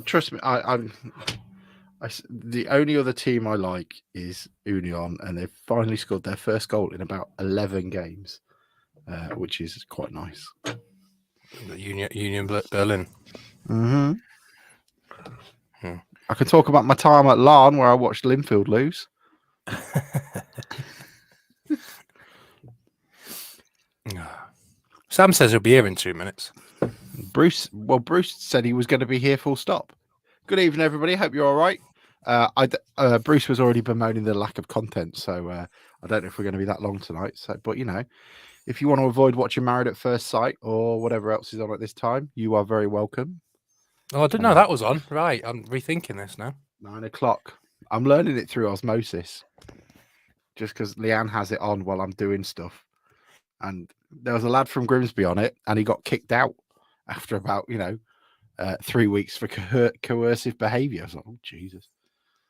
Trust me, the only other team I like is Union, and they've finally scored their first goal in about 11 games, which is quite nice. The Union Berlin. Mm-hmm. I can talk about my time at Larne where I watched Linfield lose. Sam says he'll be here in 2 minutes. Bruce said he was going to be here full stop. Good evening, everybody. Hope you're all right. Bruce was already bemoaning the lack of content, so I don't know if we're going to be that long tonight. So, but if you want to avoid watching Married at First Sight or whatever else is on at this time, you are very welcome. Oh, I didn't know that was on. Right, I'm rethinking this now. 9 o'clock. I'm learning it through osmosis, just because Leanne has it on while I'm doing stuff. And there was a lad from Grimsby on it, and he got kicked out after about 3 weeks for coercive behaviour. I was like, oh Jesus.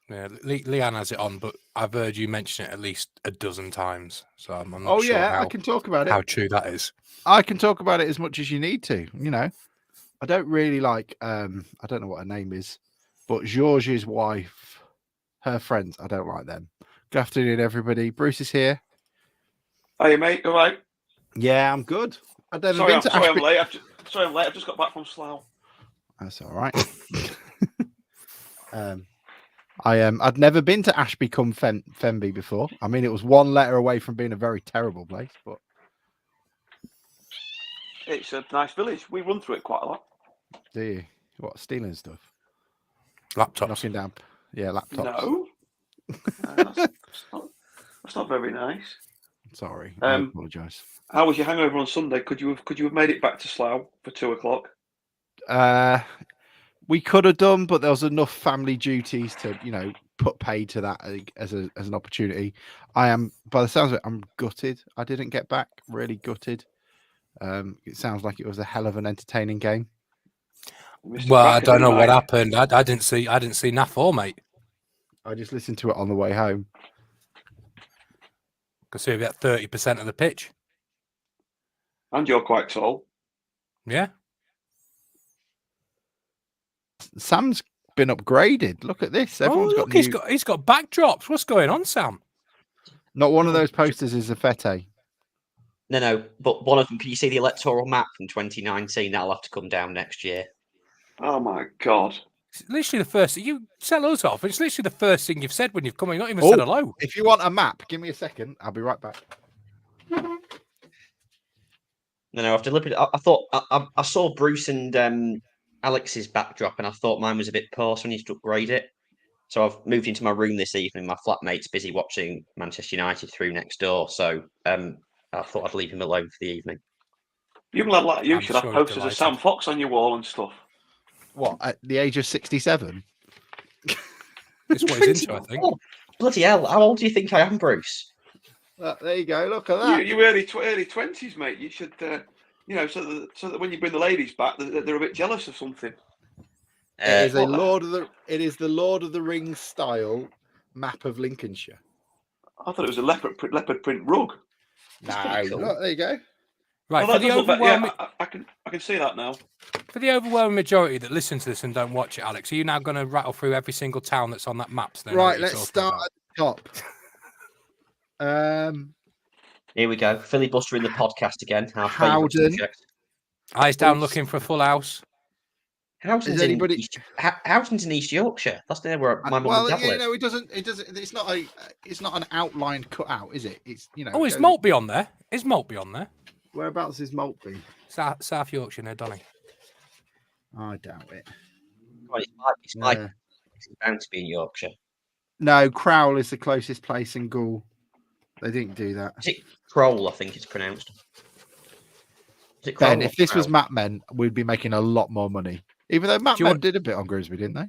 Yeah, Leanne has it on, but I've heard you mention it at least a dozen times, so I'm not sure. I can talk about it. How true that is. I can talk about it as much as you need to. I don't really like. I don't know what her name is, but George's wife, her friends. I don't like them. Good afternoon, everybody. Bruce is here. Hey, mate. All right. Yeah, I'm good. I'm late. I've just got back from Slough. That's all right. I'd never been to Ashby cum Fenby before. I mean, it was one letter away from being a very terrible place, but it's a nice village. We run through it quite a lot. Do you? What, stealing stuff? Laptops. Knocking down. Yeah, laptops. No. That's not very nice. Sorry. I apologise. How was your hangover on Sunday? Could you have made it back to Slough for 2:00? We could have done, but there was enough family duties to, put paid to that as an opportunity. I am, by the sounds of it, I'm gutted. I didn't get back. Really gutted. It sounds like it was a hell of an entertaining game. Well, I don't know what happened. I didn't see NAF, mate. I just listened to it on the way home. Could see about 30% of the pitch. And you're quite tall. Yeah. Sam's been upgraded. Look at this. Everyone's got he's got backdrops. What's going on, Sam? Not one of those posters is a Fete. No, but one of them. Can you see the electoral map from 2019? That'll have to come down next year. Oh my God! It's literally the first thing you sell us off. It's literally the first thing you've said when you've come in. Not even said hello. If you want a map, give me a second. I'll be right back. No, I've delivered. I thought I saw Bruce and Alex's backdrop, and I thought mine was a bit poor, so I need to upgrade it. So I've moved into my room this evening. My flatmate's busy watching Manchester United through next door, so I thought I'd leave him alone for the evening. You should have posters of Sam Fox on your wall and stuff. What, at the age of 67? That's what he's into, I think. Bloody hell! How old do you think I am, Bruce? There you go. Look at that. You early 20s, mate. You should, so that when you bring the ladies back, they're a bit jealous of something. It is the Lord of the Rings style map of Lincolnshire. I thought it was a leopard print rug. No, cool. Look, there you go. Right, for the overwhelming... I can see that now. For the overwhelming majority that listen to this and don't watch it, Alex, are you now going to rattle through every single town that's on that map? So right, let's start at the top. Here we go. Filibustering the podcast again. Howden. Eyes down looking for a full house. Howden's in East Yorkshire. That's there where my mum and dad live. No, it doesn't. It's not an outlined cutout, is it? It's Oh, is Maltby on there? Is Maltby on there? Whereabouts is Maltby? South Yorkshire, near Donny. I doubt it. Well, it's bound to be in Yorkshire. No, Crowell is the closest place in Gaul. They didn't do that. Is it Crowell? I think it's pronounced. Is it Crowell? Ben, if this was Map Men, we'd be making a lot more money. Even though Map Men did a bit on Grimsby, didn't they?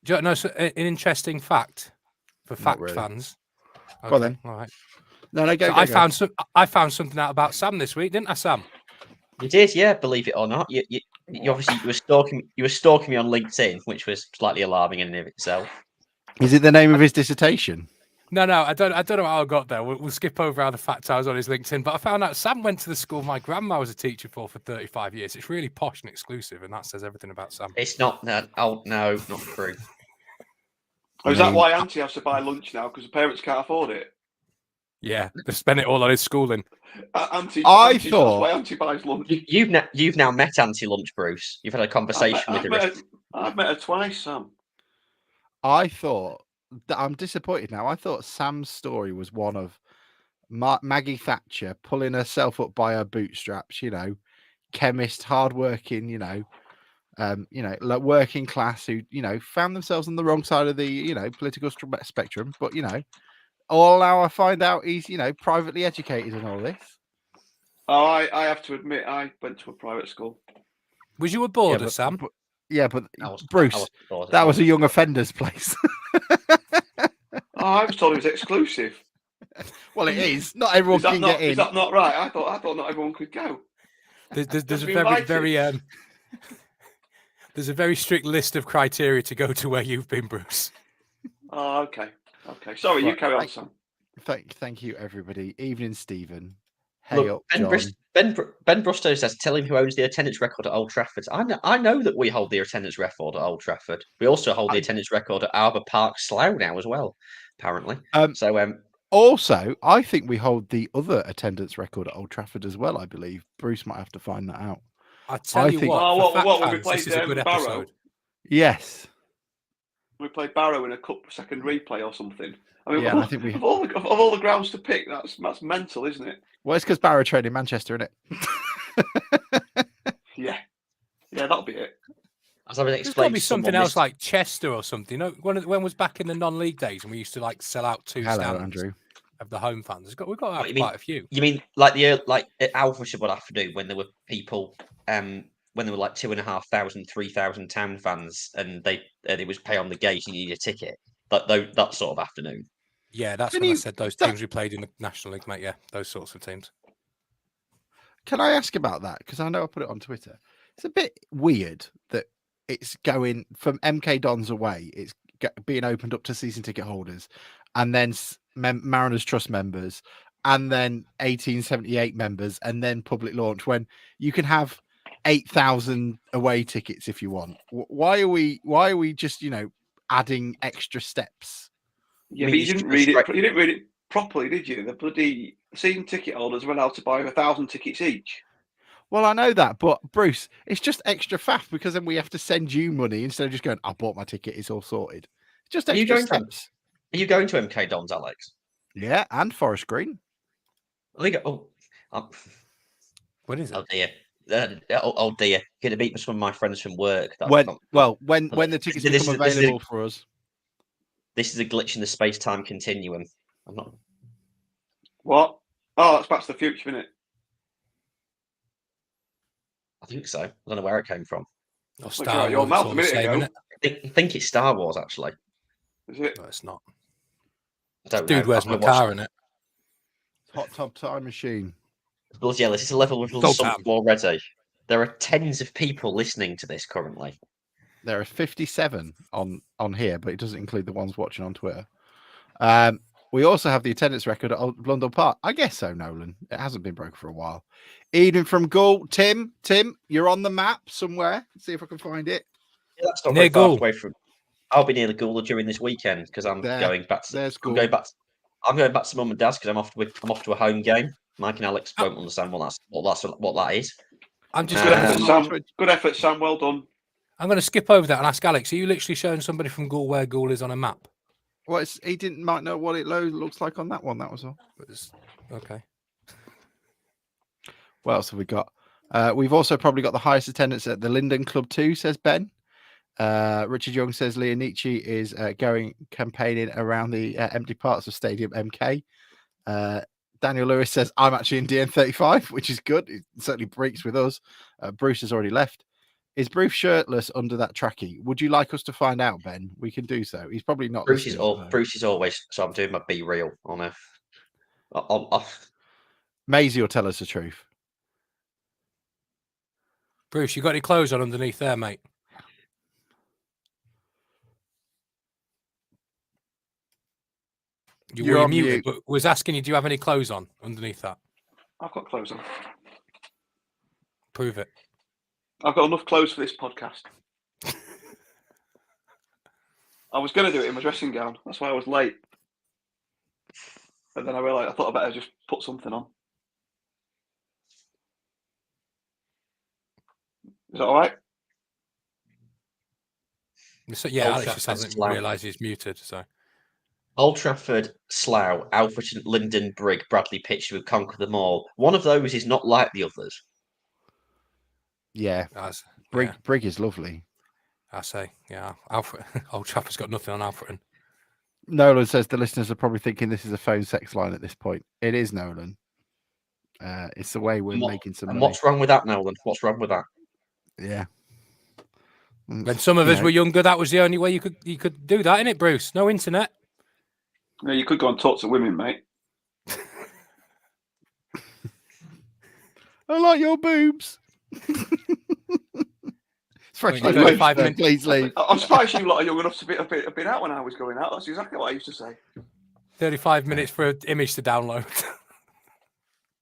Do you know an interesting fact for fact fans? Okay, well then, all right. No, go. I found something out about Sam this week, didn't I, Sam? You did, yeah. Believe it or not, you obviously you were stalking me on LinkedIn, which was slightly alarming in and of itself. Is it the name of his dissertation? No, I don't know how I got there. We'll skip over how the fact I was on his LinkedIn, but I found out Sam went to the school my grandma was a teacher for 35 years. It's really posh and exclusive, and that says everything about Sam. It's not that. Oh no, not true. Oh, is that why Auntie has to buy lunch now because the parents can't afford it? Yeah, they spent it all on his schooling. Auntie, I that's thought- why Auntie buys lunch. You've now met Auntie Lunch, Bruce. You've had a conversation with her. I've met her twice, Sam. I thought that I'm disappointed now. I thought Sam's story was one of Maggie Thatcher pulling herself up by her bootstraps, chemist, hardworking, like working class who, found themselves on the wrong side of the, political spectrum. But, all now I find out he's, privately educated and all this. Oh, I have to admit, I went to a private school. Was you a boarder, Sam? But Bruce, that was a young offender's place. Oh, I was told it was exclusive. Well, it is. Not everyone can get in. Is that not right? I thought not everyone could go. There's a there's a very strict list of criteria to go to where you've been, Bruce. Oh, okay. Sorry, you carry on, Sam. Thank you, everybody. Evening, Stephen. Hey Look, up, John. Ben Brusto says, "Tell him who owns the attendance record at Old Trafford." I know that we hold the attendance record at Old Trafford. We also hold the attendance record at Arbor Park, Slough now as well, apparently. Also, I think we hold the other attendance record at Old Trafford as well. I believe Bruce might have to find that out. I tell you what, when we played this is a good Barrow? episode. Yes. We played Barrow in a cup second replay or something. I mean, I think we of all the grounds to pick, that's mental, isn't it? Well, it's because Barrow trained in Manchester, isn't it? Yeah, that'll be it. As I was There's got to be something else like Chester or something. When was back in the non-league days and we used to sell out two stands Andrew. of the home fans. We've got to have quite a few. You mean like at Alfresham would have to do when there were people when there were like 2,500, 3,000 town fans and they was pay on the gate and you need a ticket. That sort of afternoon. Yeah, that's when I said those teams we played in the National League, mate. Yeah, those sorts of teams. Can I ask about that? Because I know I put it on Twitter. It's a bit weird that it's going from MK Dons away. It's being opened up to season ticket holders, and then Mariners Trust members, and then 1878 members, and then public launch. When you can have 8,000 away tickets if you want. Why are we just adding extra steps? Yeah, but you didn't read it. You didn't read it properly, did you? The bloody season ticket holders were allowed to buy 1,000 tickets each. Well, I know that, but Bruce, it's just extra faff because then we have to send you money instead of just going, I bought my ticket, it's all sorted. It's just extra steps. Are you going to MK Dons, Alex? Yeah, and Forest Green. What is it? Oh dear. Oh dear. Going to meet some of my friends from work. When the tickets become available for us. This is a glitch in the space-time continuum. I'm not. What? Oh, that's Back to the Future, isn't it? I think so. I don't know where it came from. Or Star Wars. Mouth a minute ago. I think it's Star Wars, actually. Is it? No, it's not. I don't know. Dude, where's my car in it? Hot Tub Time Machine. Bloody hell, this is a level we've done already. There are tens of people listening to this currently. There are 57 on here, but it doesn't include the ones watching on Twitter. We also have the attendance record at Blundell Park. I guess so, Nolan. It hasn't been broken for a while. Eden from Gull. Tim, you're on the map somewhere. Let's see if I can find it. Yeah, that's not very far away from. I'll be near the Gull during this weekend because I'm going back to. I'm going back to Mum and Dad's because I'm off to a home game. Mike and Alex won't understand what that is. I'm just good effort, Sam. Well done. I'm going to skip over that and ask Alex. Are you literally showing somebody from Gaul where Gaul is on a map? Well, he might know what it looks like on that one. That was all. Okay. What else have we got? We've also probably got the highest attendance at the Linden Club too, says Ben. Richard Young says Leonici is going campaigning around the empty parts of Stadium MK. Daniel Lewis says, I'm actually in DN35, which is good. It certainly breaks with us. Bruce has already left. Is Bruce shirtless under that trackie? Would you like us to find out, Ben? We can do so. He's probably not. Bruce is always. So I'm doing my Be Real on Maisie will tell us the truth. Bruce, you got any clothes on underneath there, mate? You You're were on muted, mute. but was asking you, do you have any clothes on underneath that? I've got clothes on. Prove it. I've got enough clothes for this podcast. I was going to do it in my dressing gown. That's why I was late. But then I realised I thought I'd better just put something on. Is that all right? So, yeah, Old Alex just Trafford, hasn't Slough. realised he's muted. So Old Trafford, Slough, Alfreton, Linden, Brigg, Bradley Pitch would conquer them all. One of those is not like the others. Yeah, that's, Brig is lovely. I say, yeah, Alfred, Old Trafford's got nothing on Alfreton. Nolan says the listeners are probably thinking this is a phone sex line at this point. It is, Nolan. It's the way we're making some And money. what's wrong with that, Nolan? What's wrong with that? Yeah. When some of us were younger, that was the only way you could do that, innit, Bruce? No internet. No, you could go and talk to women, mate. I like your boobs. Fresh Wait, 35 minutes. Please leave. I'm surprised you lot are young enough to have been out when I was going out. That's exactly what I used to say. 35 minutes for an image to download.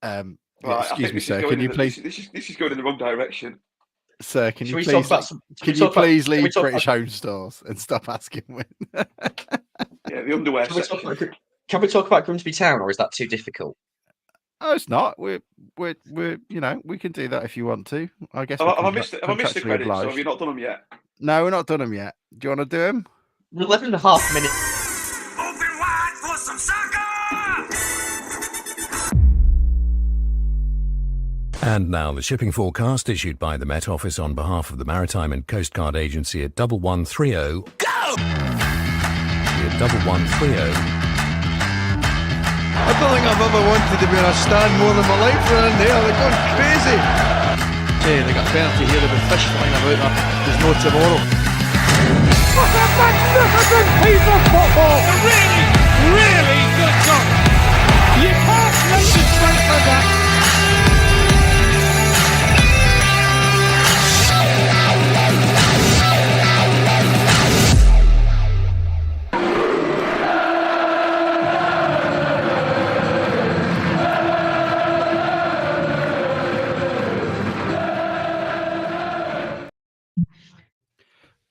Right, excuse me, sir. Can you please, This is going in the wrong direction. sir? Can you we please? talk about some- Can we you talk about- please can we leave talk British about- home stores and stop asking when? Yeah, the underwear Can we, section. talk about Grimsby Town, or is that too difficult? Oh, it's not. We're we can do that if you want to. I guess. Have I missed the contractually credits? Or have obliged. you not done them yet? No, we're not done them yet. Do you want to do them? 11.5 minutes. Open wide for some soccer! And now the shipping forecast issued by the Met Office on behalf of the Maritime and Coast Guard Agency at 1130. Go! At 1130. I don't think I've ever wanted to be in a stand more than my life around there. They're going crazy. Hey, they got a penalty here. They've been fish flying about that. There's no tomorrow. What a magnificent piece of football! A really, really good goal. You can't concentrate on that.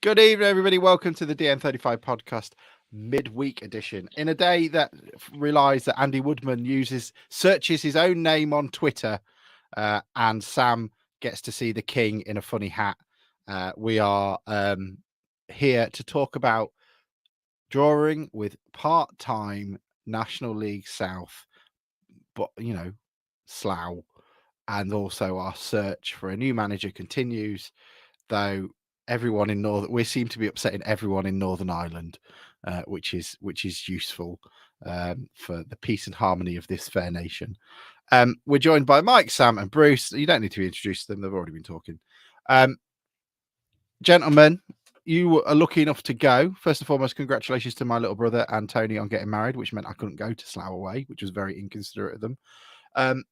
Good evening, everybody. Welcome to the DN35 podcast midweek edition. In a day that realised that Andy Woodman searches his own name on Twitter, and Sam gets to see the king in a funny hat. We are here to talk about drawing with part-time National League South, but Slough, and also our search for a new manager continues, though. Everyone in we seem to be upsetting everyone in Northern Ireland, which is useful for the peace and harmony of this fair nation. We're joined by Mike, Sam, and Bruce. You don't need to introduce them; they've already been talking. Gentlemen, you are lucky enough to go. First and foremost, congratulations to my little brother and Tony on getting married, which meant I couldn't go to Slough away, which was very inconsiderate of them.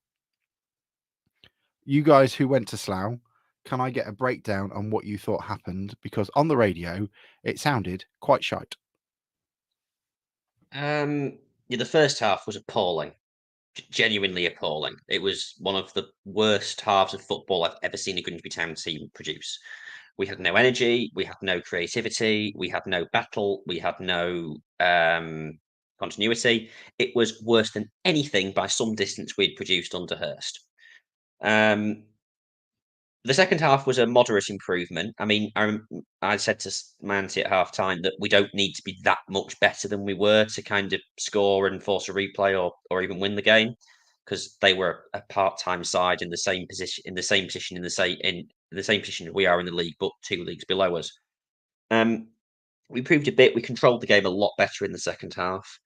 You guys who went to Slough, can I get a breakdown on what you thought happened? Because on the radio, it sounded quite shite. Yeah, the first half was appalling, genuinely appalling. It was one of the worst halves of football I've ever seen a Grimsby Town team produce. We had no energy, we had no creativity, we had no battle, we had no continuity. It was worse than anything by some distance we'd produced under Hurst. The second half was a moderate improvement. I mean, I said to Manti at half time that we don't need to be that much better than we were to kind of score and force a replay or even win the game, because they were a part-time side in the same position we are in the league, but 2 leagues below us. We improved a bit. We controlled the game a lot better in the second half.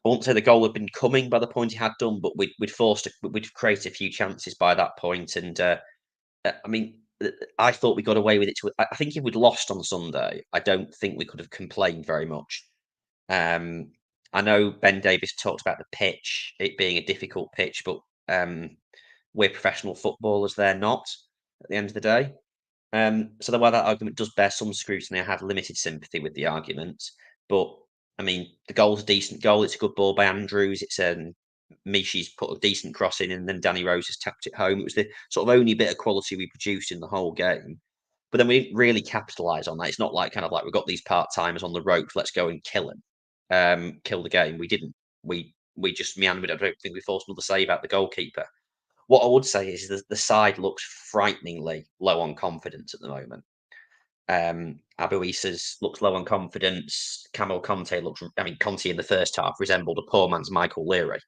I won't say the goal had been coming by the point he had done, but we'd created a few chances by that point. And I mean, I thought we got away with it. I think if we'd lost on Sunday, I don't think we could have complained very much. I know Ben Davis talked about the pitch, it being a difficult pitch, but we're professional footballers. They're not at the end of the day. So while that argument does bear some scrutiny, I have limited sympathy with the argument. But I mean, the goal's a decent goal. It's a good ball by Andrews. It's Mishi's put a decent cross in, and then Danny Rose has tapped it home. It was the sort of only bit of quality we produced in the whole game. But then we didn't really capitalise on that. It's not like kind of like we've got these part-timers on the ropes, let's go and kill them, kill the game. We didn't. We just meandered. I don't think we forced another save out the goalkeeper. What I would say is the side looks frighteningly low on confidence at the moment. Abu Issa's looks low on confidence. Camille Conte Conte in the first half resembled a poor man's Michael Leary.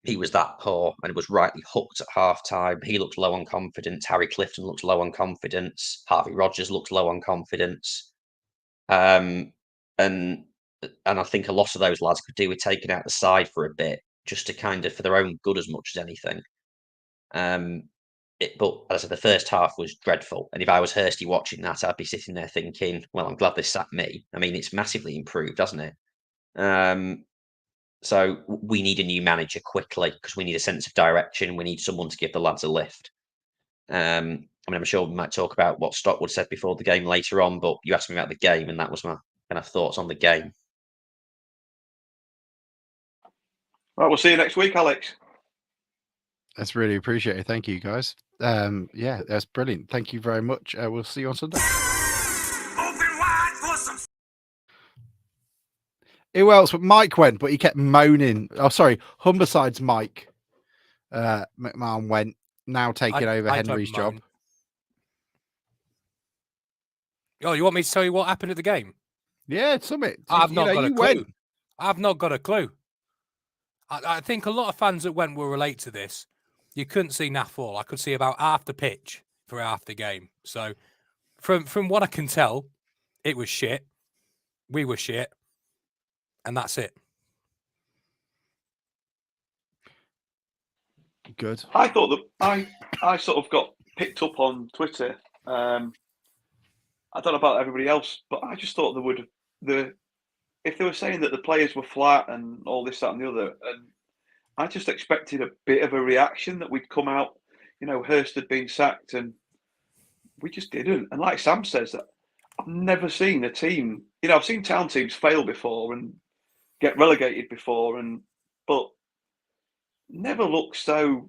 He was that poor and was rightly hooked at half time. He looks low on confidence. Harry Clifton looks low on confidence. Harvey Rogers looks low on confidence. And I think a lot of those lads could do with taking out the side for a bit, just to kind of for their own good as much as anything. But as I said, the first half was dreadful. And if I was Hursty watching that, I'd be sitting there thinking, well, I'm glad they sacked me. I mean, it's massively improved, hasn't it? So we need a new manager quickly because we need a sense of direction. We need someone to give the lads a lift. I'm sure we might talk about what Stockwood said before the game later on, but you asked me about the game, and that was my kind of thoughts on the game. Right, we'll see you next week, Alex. That's really appreciated. Thank you, guys. Yeah, that's brilliant. Thank you very much. We'll see you on Sunday. Who else? Mike went, but he kept moaning. Oh, sorry. Humberside's Mike. McMahon went, now taking over Henry's job. Oh, you want me to tell you what happened at the game? Yeah, Summit. I've not got a clue. I've not got a clue. I think a lot of fans that went will relate to this. You couldn't see Nath fall. I could see about half the pitch for half the game. So from what I can tell, it was shit. We were shit. And that's it. Good. I thought that I sort of got picked up on Twitter. I don't know about everybody else, but I just thought if they were saying that the players were flat and all this, that, and the other, and I just expected a bit of a reaction that we'd come out. Hurst had been sacked, and we just didn't. And like Sam says, that I've never seen a team. I've seen town teams fail before and get relegated before, but never looked so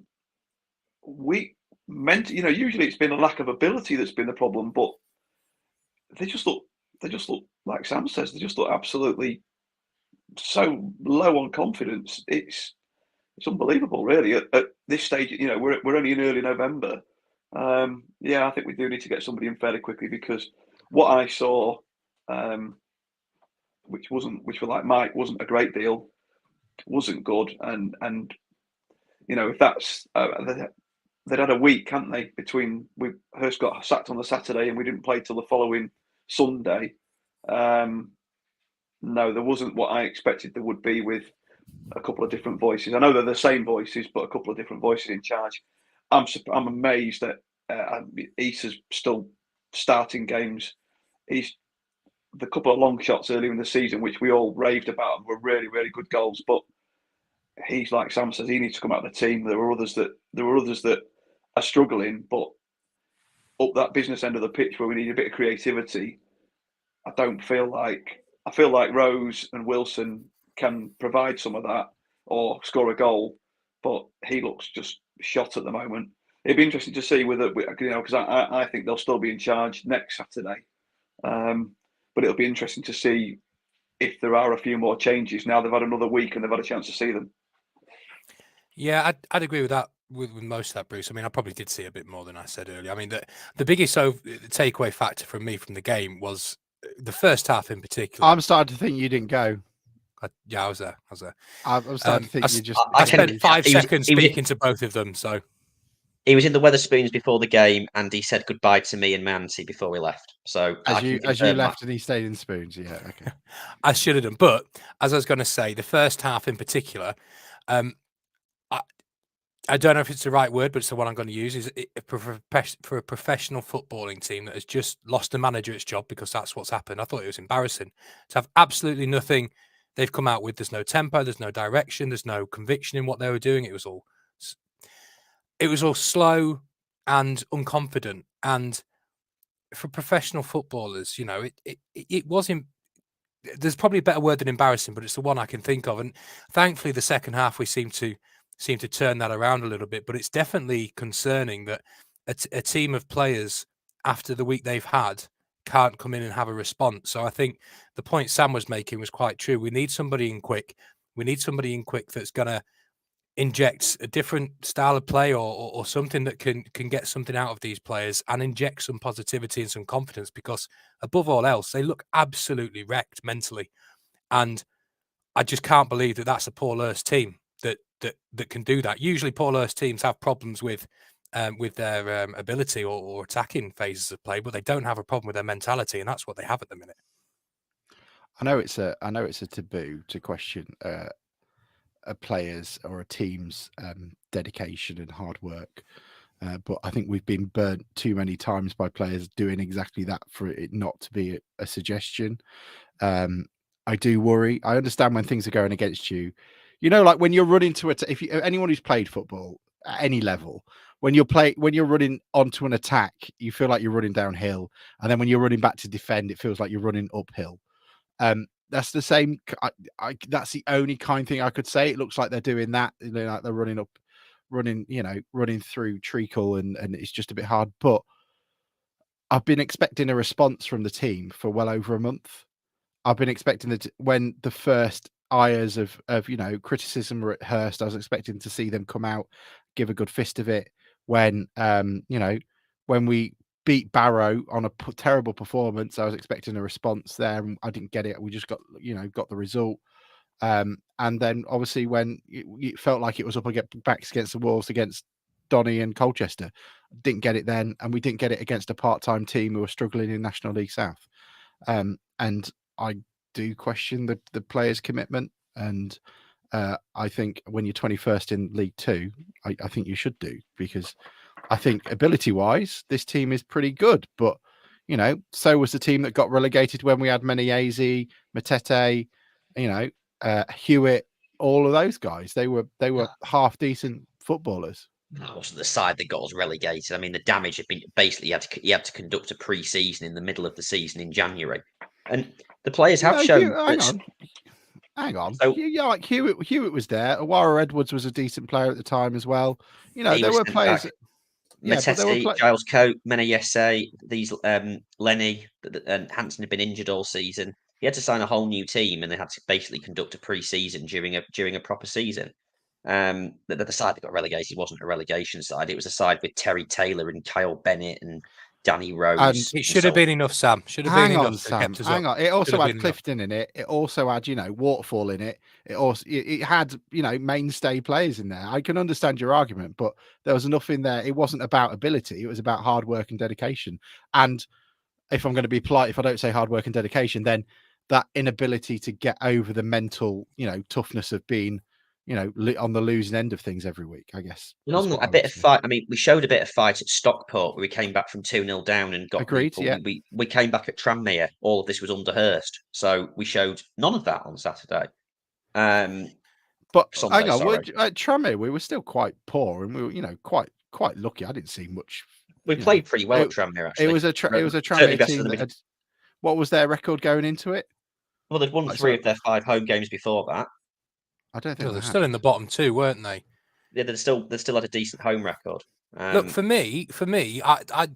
weak. Usually it's been a lack of ability that's been the problem, but they just look like Sam says, they just look absolutely so low on confidence. It's unbelievable, really. At this stage, we're only in early November. I think we do need to get somebody in fairly quickly, because what I saw, which for like Mike wasn't a great deal, wasn't good, and if that's they'd had a week, hadn't they? Between Hurst got sacked on the Saturday and we didn't play till the following Sunday. No, there wasn't what I expected there would be, with a couple of different voices. I know they're the same voices, but a couple of different voices in charge. I'm amazed that Issa's still starting games. He's the couple of long shots earlier in the season, which we all raved about, and were really, really good goals. But he's, like Sam says, he needs to come out of the team. There were others that are struggling, but up that business end of the pitch where we need a bit of creativity, I feel like Rose and Wilson can provide some of that or score a goal, but he looks just shot at the moment. It'd be interesting to see whether, because I think they'll still be in charge next Saturday. But it'll be interesting to see if there are a few more changes now they've had another week and they've had a chance to see them. Yeah, I'd agree with that, with most of that, Bruce. I mean, I probably did see a bit more than I said earlier. I mean, the biggest takeaway factor from me from the game was the first half in particular. I'm starting to think you didn't go. I was there. I'm starting to think you just. I spent 5 seconds speaking to both of them. So he was in the Wetherspoons before the game, and he said goodbye to me and Mancy before we left. So as you left, and he stayed in Spoons. Yeah, okay. I should have done, but as I was going to say, the first half in particular, I don't know if it's the right word, but it's the one I'm going to use. Is for a professional footballing team that has just lost a manager its job, because that's what's happened. I thought it was embarrassing to have absolutely nothing they've come out with. There's no tempo, there's no direction, there's no conviction in what they were doing. It was all slow and unconfident. And for professional footballers, it was there's probably a better word than embarrassing, but it's the one I can think of. And thankfully, the second half we seem to turn that around a little bit. But it's definitely concerning that a team of players after the week they've had can't come in and have a response. So I think the point Sam was making was quite true. We need somebody in quick. We need somebody in quick that's going to inject a different style of play or something that can get something out of these players and inject some positivity and some confidence, because above all else, they look absolutely wrecked mentally. And I just can't believe that that's a Paul Hurst team that can do that. Usually Paul Hurst teams have problems with their ability or attacking phases of play, but they don't have a problem with their mentality, and that's what they have at the minute. I know it's a taboo to question a player's or a team's dedication and hard work, but I think we've been burnt too many times by players doing exactly that for it not to be a suggestion. I do worry. I understand when things are going against you. You know, like when you're running to it. If you, anyone who's played football at any level, when you're running onto an attack, you feel like you're running downhill, and then when you're running back to defend, it feels like you're running uphill. That's the same. That's the only kind thing I could say. It looks like they're doing that. You know, like they're running through treacle, and it's just a bit hard. But I've been expecting a response from the team for well over a month. I've been expecting that when the first ires of criticism were at Hurst, I was expecting to see them come out, give a good fist of it. When when we beat Barrow on a terrible performance, I was expecting a response there, and I didn't get it. We just got the result. And then obviously when it felt like it was up backs against the walls against Donny and Colchester, didn't get it then, and we didn't get it against a part-time team who were struggling in National League South. And I do question the players' commitment, and I think when you're 21st in League Two, I think you should do, because I think ability-wise, this team is pretty good. But so was the team that got relegated when we had Menezes, Matete, Hewitt, all of those guys. They were half decent footballers. That wasn't the side that got us relegated. I mean, the damage had been basically you had to conduct a pre-season in the middle of the season in January, and the players have shown. Hang on. So, like Hewitt was there. Awara Edwards was a decent player at the time as well. There were players. Matete, Giles Coate, Menezes, these Lenny and Hansen had been injured all season. He had to sign a whole new team, and they had to basically conduct a pre-season during a proper season. The side that got relegated wasn't a relegation side; it was a side with Terry Taylor and Kyle Bennett and Danny Rose. And it should have been enough, Sam. Should have been enough. Sam. Hang on. It also had Clifton in it. It also had Waterfall in it. It had mainstay players in there. I can understand your argument, but there was enough in there. It wasn't about ability. It was about hard work and dedication. And if I'm going to be polite, if I don't say hard work and dedication, then that inability to get over the mental toughness of being on the losing end of things every week, I guess. And on a bit of fight, I mean, we showed a bit of fight at Stockport where we came back from 2-0 down and got agreed. People. Yeah, we came back at Tranmere. All of this was under Hurst, so we showed none of that on Saturday. But hang on, at Tranmere we were still quite poor, and we were quite lucky. I didn't see much. We played pretty well at Tranmere. Actually, it was a Tranmere team. What was their record going into it? Well, they'd won 3 of their 5 home games before that. I don't think they're still in the bottom 2, weren't they? Yeah, they still had a decent home record. Look, for me, I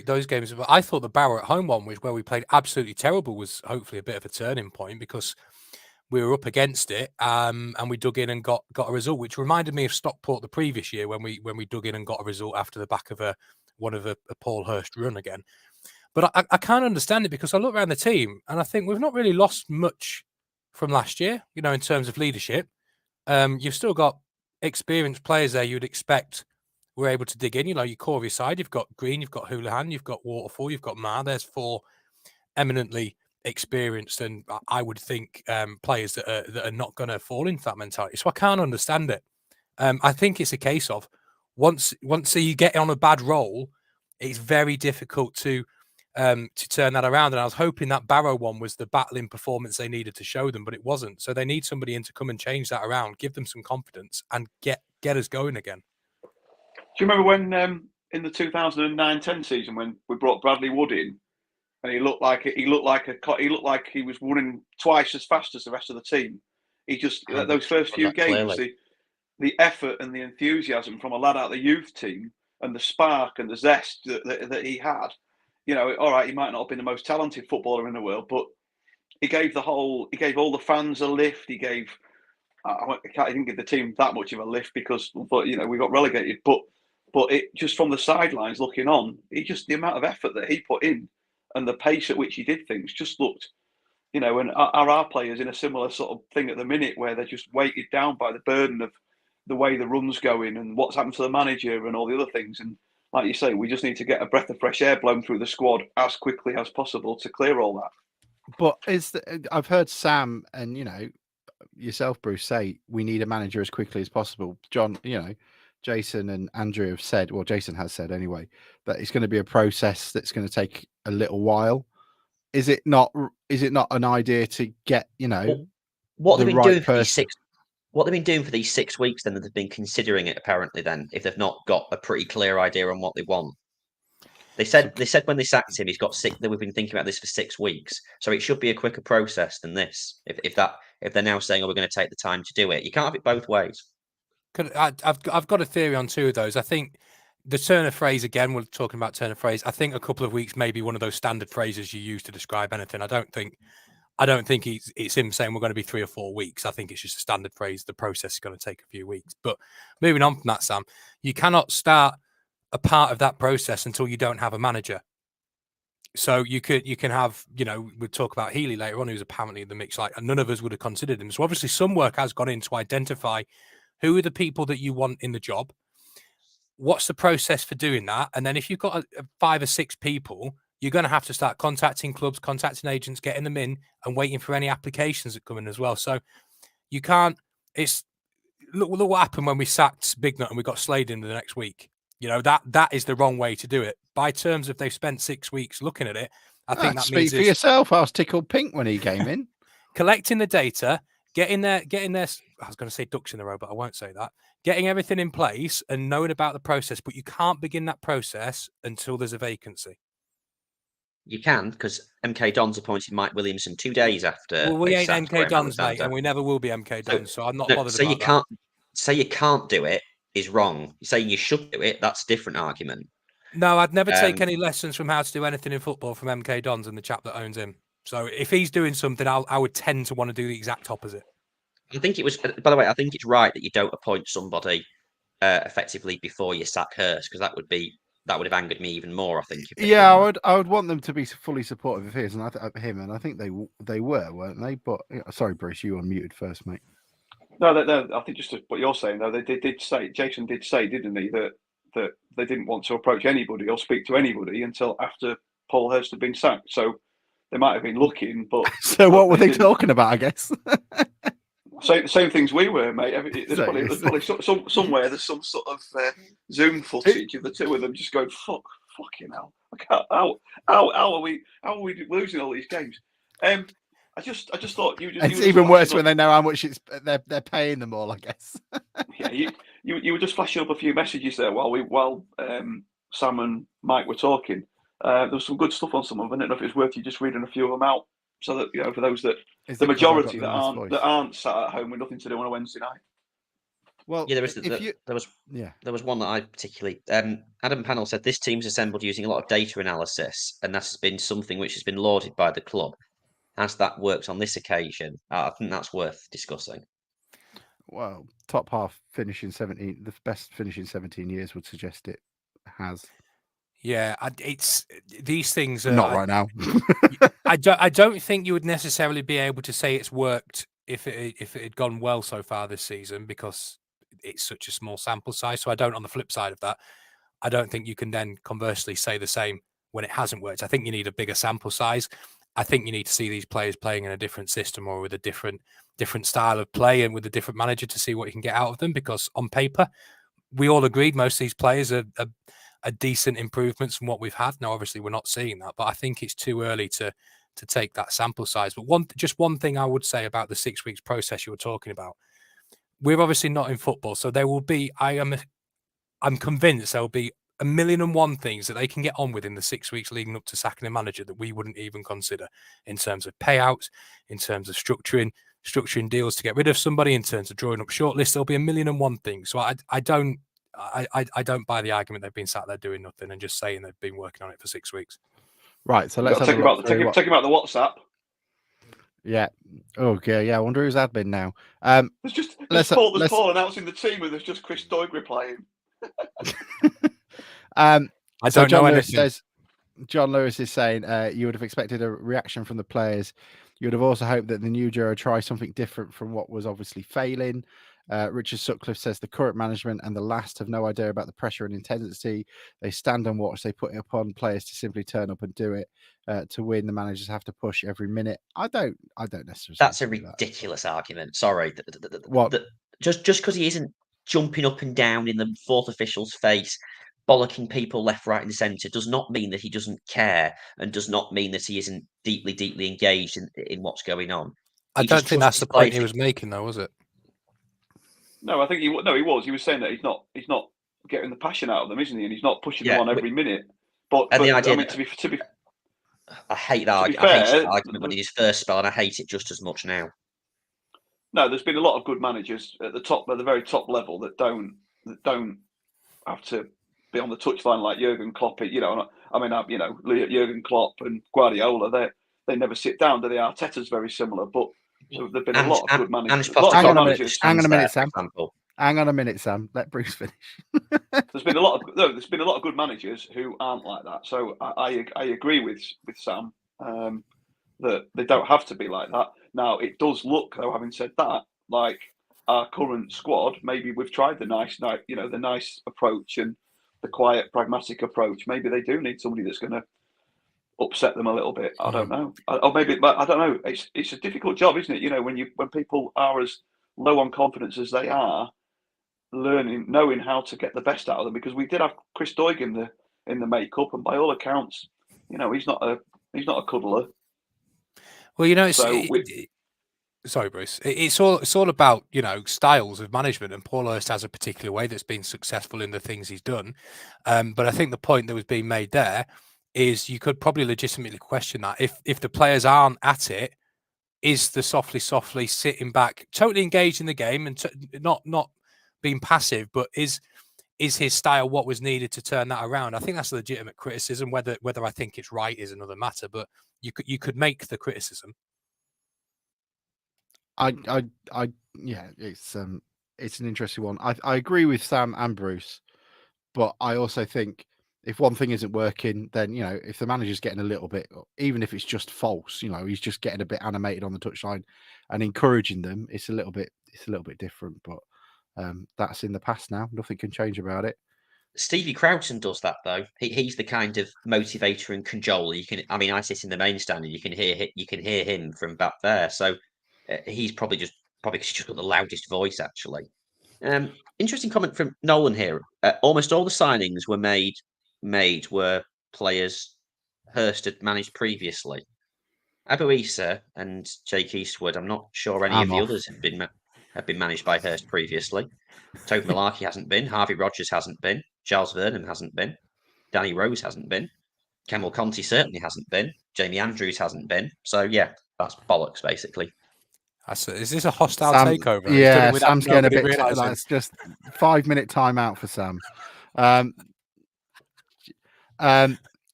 those games. I thought the Barrow at home one, where we played absolutely terrible, was hopefully a bit of a turning point, because we were up against it, and we dug in and got a result, which reminded me of Stockport the previous year when we dug in and got a result after the back of a Paul Hurst run again. But I can't understand it, because I look around the team and I think we've not really lost much from last year, in terms of leadership. You've still got experienced players there you'd expect were able to dig in. Your core of your side, you've got Green, you've got Houlihan, you've got Waterfall, you've got Ma. There's 4 eminently experienced, and I would think players that are not going to fall into that mentality. So I can't understand it. I think it's a case of once you get on a bad roll, it's very difficult to turn that around. And I was hoping that Barrow one was the battling performance they needed to show them, but it wasn't. So they need somebody in to come and change that around, give them some confidence, and get us going again. Do you remember when in the 2009-10 season when we brought Bradley Wood in, and he looked like he was running twice as fast as the rest of the team. He just those first few games, the effort and the enthusiasm from a lad out of the youth team, and the spark and the zest that he had. All right, he might not have been the most talented footballer in the world, but he gave all the fans a lift. He didn't give the team that much of a lift because we got relegated. But it just from the sidelines looking on, the amount of effort that he put in and the pace at which he did things just looked, and our players in a similar sort of thing at the minute where they're just weighted down by the burden of the way the run's going and what's happened to the manager and all the other things. And like you say, we just need to get a breath of fresh air blown through the squad as quickly as possible to clear all that. But I've heard Sam and yourself, Bruce, say we need a manager as quickly as possible. John, Jason and Andrew have said, well, Jason has said anyway, that it's going to be a process that's going to take a little while. Is it not an idea to get what they've been doing for person? What they've been doing for these 6 weeks, then, that they've been considering it, apparently, then, if they've not got a pretty clear idea on what they want. They said when they sacked him, he's got 6, that we've been thinking about this for 6 weeks. So it should be a quicker process than this. If they're now saying, we're going to take the time to do it. You can't have it both ways. I've got a theory on two of those. I think the turn of phrase, again, we're talking about turn of phrase. I think a couple of weeks may be one of those standard phrases you use to describe anything. I don't think it's him saying we're going to be 3 or 4 weeks. I think it's just a standard phrase. The process is going to take a few weeks. But moving on from that, Sam, you cannot start a part of that process until you don't have a manager. So you can have, we'll talk about Healy later on, who's apparently in the mix. Like, and none of us would have considered him. So obviously some work has gone in to identify who are the people that you want in the job. What's the process for doing that? And then if you've got 5 or 6 people, you're going to have to start contacting clubs, contacting agents, getting them in and waiting for any applications that come in as well. So you can't, look what happened when we sacked Bignut and we got Slade in the next week. That is the wrong way to do it. By terms of they've spent 6 weeks looking at it, I think that means speak for yourself. I was tickled pink when he came in. Collecting the data, getting their, I was going to say ducks in a row, but I won't say that. Getting everything in place and knowing about the process, but you can't begin that process until there's a vacancy. You can, because MK Dons appointed Mike Williamson 2 days after. Well, we ain't MK Dons, mate, and we never will be MK Dons, so I'm not bothered about that. Say you can't do it is wrong. Saying you should do it, that's a different argument. No, I'd never take any lessons from how to do anything in football from MK Dons and the chap that owns him. So if he's doing something, I would tend to want to do the exact opposite. I think it was, by the way, I think it's right that you don't appoint somebody effectively before you sack Hurst, because that would have angered me even more, I think. Yeah, I would want them to be fully supportive of him, and I think they were, weren't they? But sorry, Bruce, you were unmuted first, mate. No, I think just what you're saying, though, they did say, Jason did say, didn't he, that they didn't want to approach anybody or speak to anybody until after Paul Hurst had been sacked. So they might have been looking, but so what were they talking about? I guess. Same things we were, mate. There's probably somewhere there's some sort of Zoom footage of the two of them just going, fucking hell! How are we losing all these games? I just thought it's even worse when they know how much they're paying them all, I guess. Yeah, you were just flashing up a few messages there while Sam and Mike were talking. There was some good stuff on some of them. I don't know if it's worth you just reading a few of them out, so that for those that the majority that aren't sat at home with nothing to do on a Wednesday night. Well, yeah, there was one that I particularly. Adam Pannell said this team's assembled using a lot of data analysis, and that's been something which has been lauded by the club. Has that worked on this occasion? I think that's worth discussing. Well, top half finishing 17, the best finish in 17 years would suggest it has. Yeah, it's these things. Not right now. I don't think you would necessarily be able to say it's worked if it had gone well so far this season, because it's such a small sample size. So on the flip side of that, I don't think you can then conversely say the same when it hasn't worked. I think you need a bigger sample size. I think you need to see these players playing in a different system or with a different style of play and with a different manager to see what you can get out of them. Because on paper, we all agreed most of these players are decent improvements from what we've had. Now, obviously, we're not seeing that, but I think it's too early to take that sample size. But one thing I would say about the 6 weeks process you were talking about, we're obviously not in football, so there will be. I'm convinced there will be 1,000,001 things that they can get on with in the 6 weeks leading up to sacking a manager that we wouldn't even consider in terms of payouts, in terms of structuring deals to get rid of somebody, in terms of drawing up shortlists. There'll be 1,000,001 things. So I don't buy the argument they've been sat there doing nothing and just saying they've been working on it for 6 weeks. Right, so let's have take a him out look the through what... take him out the WhatsApp. Yeah. Okay. Yeah. I wonder who's admin now. There's Paul announcing the team, and there's just Chris Doig replying. I don't know anything. John Lewis is saying you would have expected a reaction from the players. You would have also hoped that the new duo try something different from what was obviously failing. Richard Sutcliffe says the current management and the last have no idea about the pressure and intensity. They stand and watch. They put it upon players to simply turn up and do it. To win, the managers have to push every minute. I don't necessarily. That's a ridiculous argument. Sorry. What? Just because he isn't jumping up and down in the fourth official's face, bollocking people left, right, and centre, does not mean that he doesn't care, and does not mean that he isn't deeply, deeply engaged in what's going on. I don't think that's the point he was making, though, was it? No, I think he was. He was saying that he's not getting the passion out of them, isn't he? And he's not pushing them on every minute. But the idea, I mean, to be I hate that. I hate that argument when he did his first spell, and I hate it just as much now. No, there's been a lot of good managers at the very top level that don't have to be on the touchline like Jurgen Klopp. Jurgen Klopp and Guardiola, they never sit down. Do they? Arteta's very similar, but there've been a lot of good managers. Hang on a minute, Sam. Hang on a minute, Sam. Let Bruce finish. There's been a lot of good managers who aren't like that. So I agree with Sam that they don't have to be like that. Now it does look, though, having said that, like our current squad, maybe we've tried the nice approach and the quiet, pragmatic approach. Maybe they do need somebody that's going to upset them a little bit. I don't know, or maybe, but I don't know. It's a difficult job, isn't it? When people are as low on confidence as they are, knowing how to get the best out of them. Because we did have Chris Doig in the makeup, and by all accounts, he's not a cuddler. Well, sorry, Bruce. It's all about styles of management, and Paul Hurst has a particular way that's been successful in the things he's done. But I think the point that was being made there is you could probably legitimately question that if the players aren't at it, is the softly sitting back, totally engaged in the game and not being passive, but is his style what was needed to turn that around? I think that's a legitimate criticism. Whether I think it's right is another matter, but you could make the criticism. Yeah, it's an interesting one. I agree with Sam and Bruce, but I also think if one thing isn't working, then if the manager's getting a little bit, even if it's just false, he's just getting a bit animated on the touchline and encouraging them, it's a little bit different. But that's in the past now. Nothing can change about it. Stevie Croughton does that though. He's the kind of motivator and cajoler. I sit in the main stand and you can hear him from back there. So he's probably because he's just got the loudest voice actually. Interesting comment from Nolan here. Almost all the signings were made were players Hurst had managed previously. Abu Issa and Jake Eastwood. I'm not sure any of the others have been managed by Hurst previously. Toby Malarkey hasn't been. Harvey Rogers hasn't been. Charles Vernon hasn't been. Danny Rose hasn't been. Kemal Conti certainly hasn't been. Jamie Andrews hasn't been. So yeah, that's bollocks basically. Is this a hostile takeover? Yeah, Sam's getting a bit. That's just 5-minute timeout for Sam.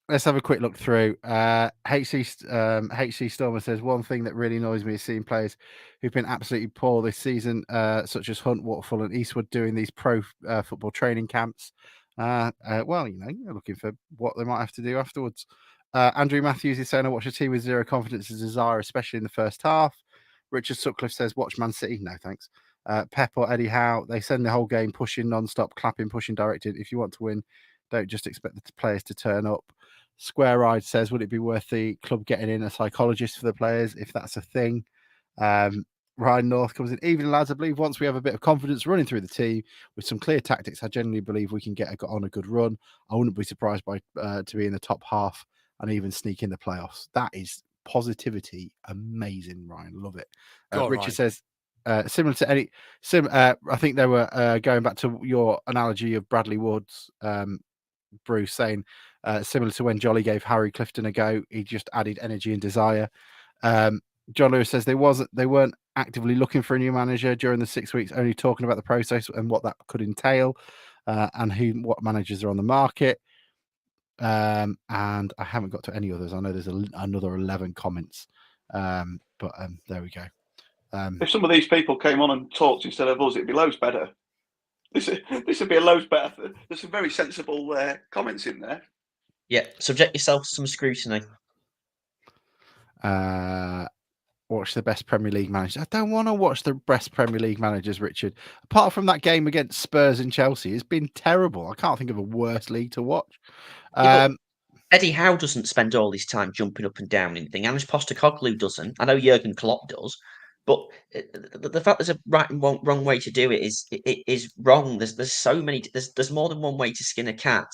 Let's have a quick look through. HC Stormer says one thing that really annoys me is seeing players who've been absolutely poor this season, such as Hunt, Waterfall, and Eastwood, doing these pro football training camps. You're looking for what they might have to do afterwards. Andrew Matthews is saying, I watch a team with zero confidence and desire, especially in the first half. Richard Sutcliffe says, watch Man City. No, thanks. Pep or Eddie Howe, they send the whole game pushing non-stop, clapping, pushing, directed. If you want to win, don't just expect the players to turn up. Square Eyed says, would it be worth the club getting in a psychologist for the players if that's a thing? Ryan North comes in. Even lads, I believe once we have a bit of confidence running through the team with some clear tactics, I genuinely believe we can get on a good run. I wouldn't be surprised to be in the top half and even sneak in the playoffs. That is positivity. Amazing, Ryan. Love it. Richard says, similar to any, I think they were going back to your analogy of Bradley Woods. Bruce, saying similar to when Jolly gave Harry Clifton a go, he just added energy and desire. John Lewis says they weren't actively looking for a new manager during the 6 weeks, only talking about the process and what that could entail, and what managers are on the market. And I haven't got to any others. I know there's another 11 comments, but there we go. If some of these people came on and talked instead of us, it'd be loads better. This would be a loads better. There's some very sensible comments in there. Yeah, subject yourself to some scrutiny. Watch the best Premier League managers. I don't want to watch the best Premier League managers, Richard. Apart from that game against Spurs and Chelsea, it's been terrible. I can't think of a worse league to watch. Eddie Howe doesn't spend all his time jumping up and down in things. Anish Postecoglou doesn't. I know Jurgen Klopp does. But the fact there's a right and wrong way to do it is wrong. There's so many. There's more than one way to skin a cat.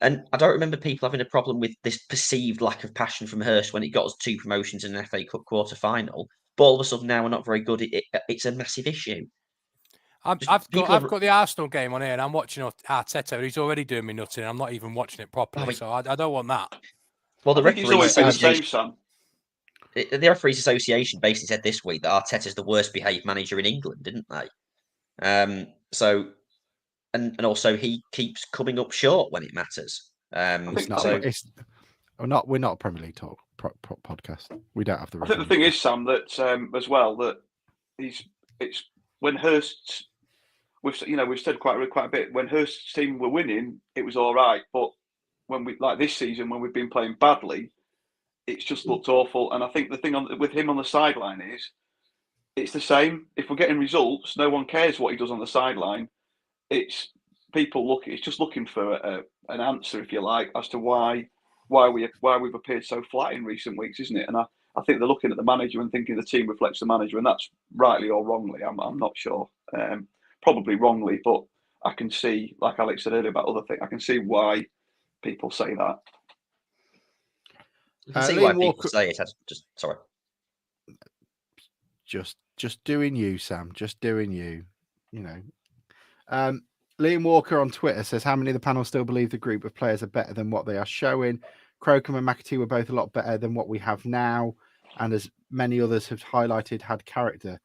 And I don't remember people having a problem with this perceived lack of passion from Hurst when it got us 2 promotions in an FA Cup quarter final. But all of a sudden now we're not very good. It's a massive issue. I've got the Arsenal game on here, and I'm watching Arteta. He's already doing me nutting. I'm not even watching it properly, so I don't want that. Well, the referees always been the same, Sam. The Referees Association basically said this week that Arteta's the worst behaved manager in England, didn't they? So, and also he keeps coming up short when it matters. We're not a Premier League talk podcast. We don't have the. I think the thing is, Sam, that as well that it's when Hurst's. We've said quite a bit. When Hurst's team were winning, it was all right, but when we like this season, when we've been playing badly, it's just looked awful. And I think the thing with him on the sideline is, it's the same. If we're getting results, no one cares what he does on the sideline. It's just looking for an answer, if you like, as to why we've appeared so flat in recent weeks, isn't it? And I think they're looking at the manager and thinking the team reflects the manager, and that's rightly or wrongly. I'm not sure. Probably wrongly, but I can see, like Alex said earlier about other things, I can see why people say that. I can see why people say it. Sorry. Just doing you, Sam. Just doing you. Liam Walker on Twitter says, how many of the panel still believe the group of players are better than what they are showing? Crocombe and McAtee were both a lot better than what we have now, and as many others have highlighted, had character.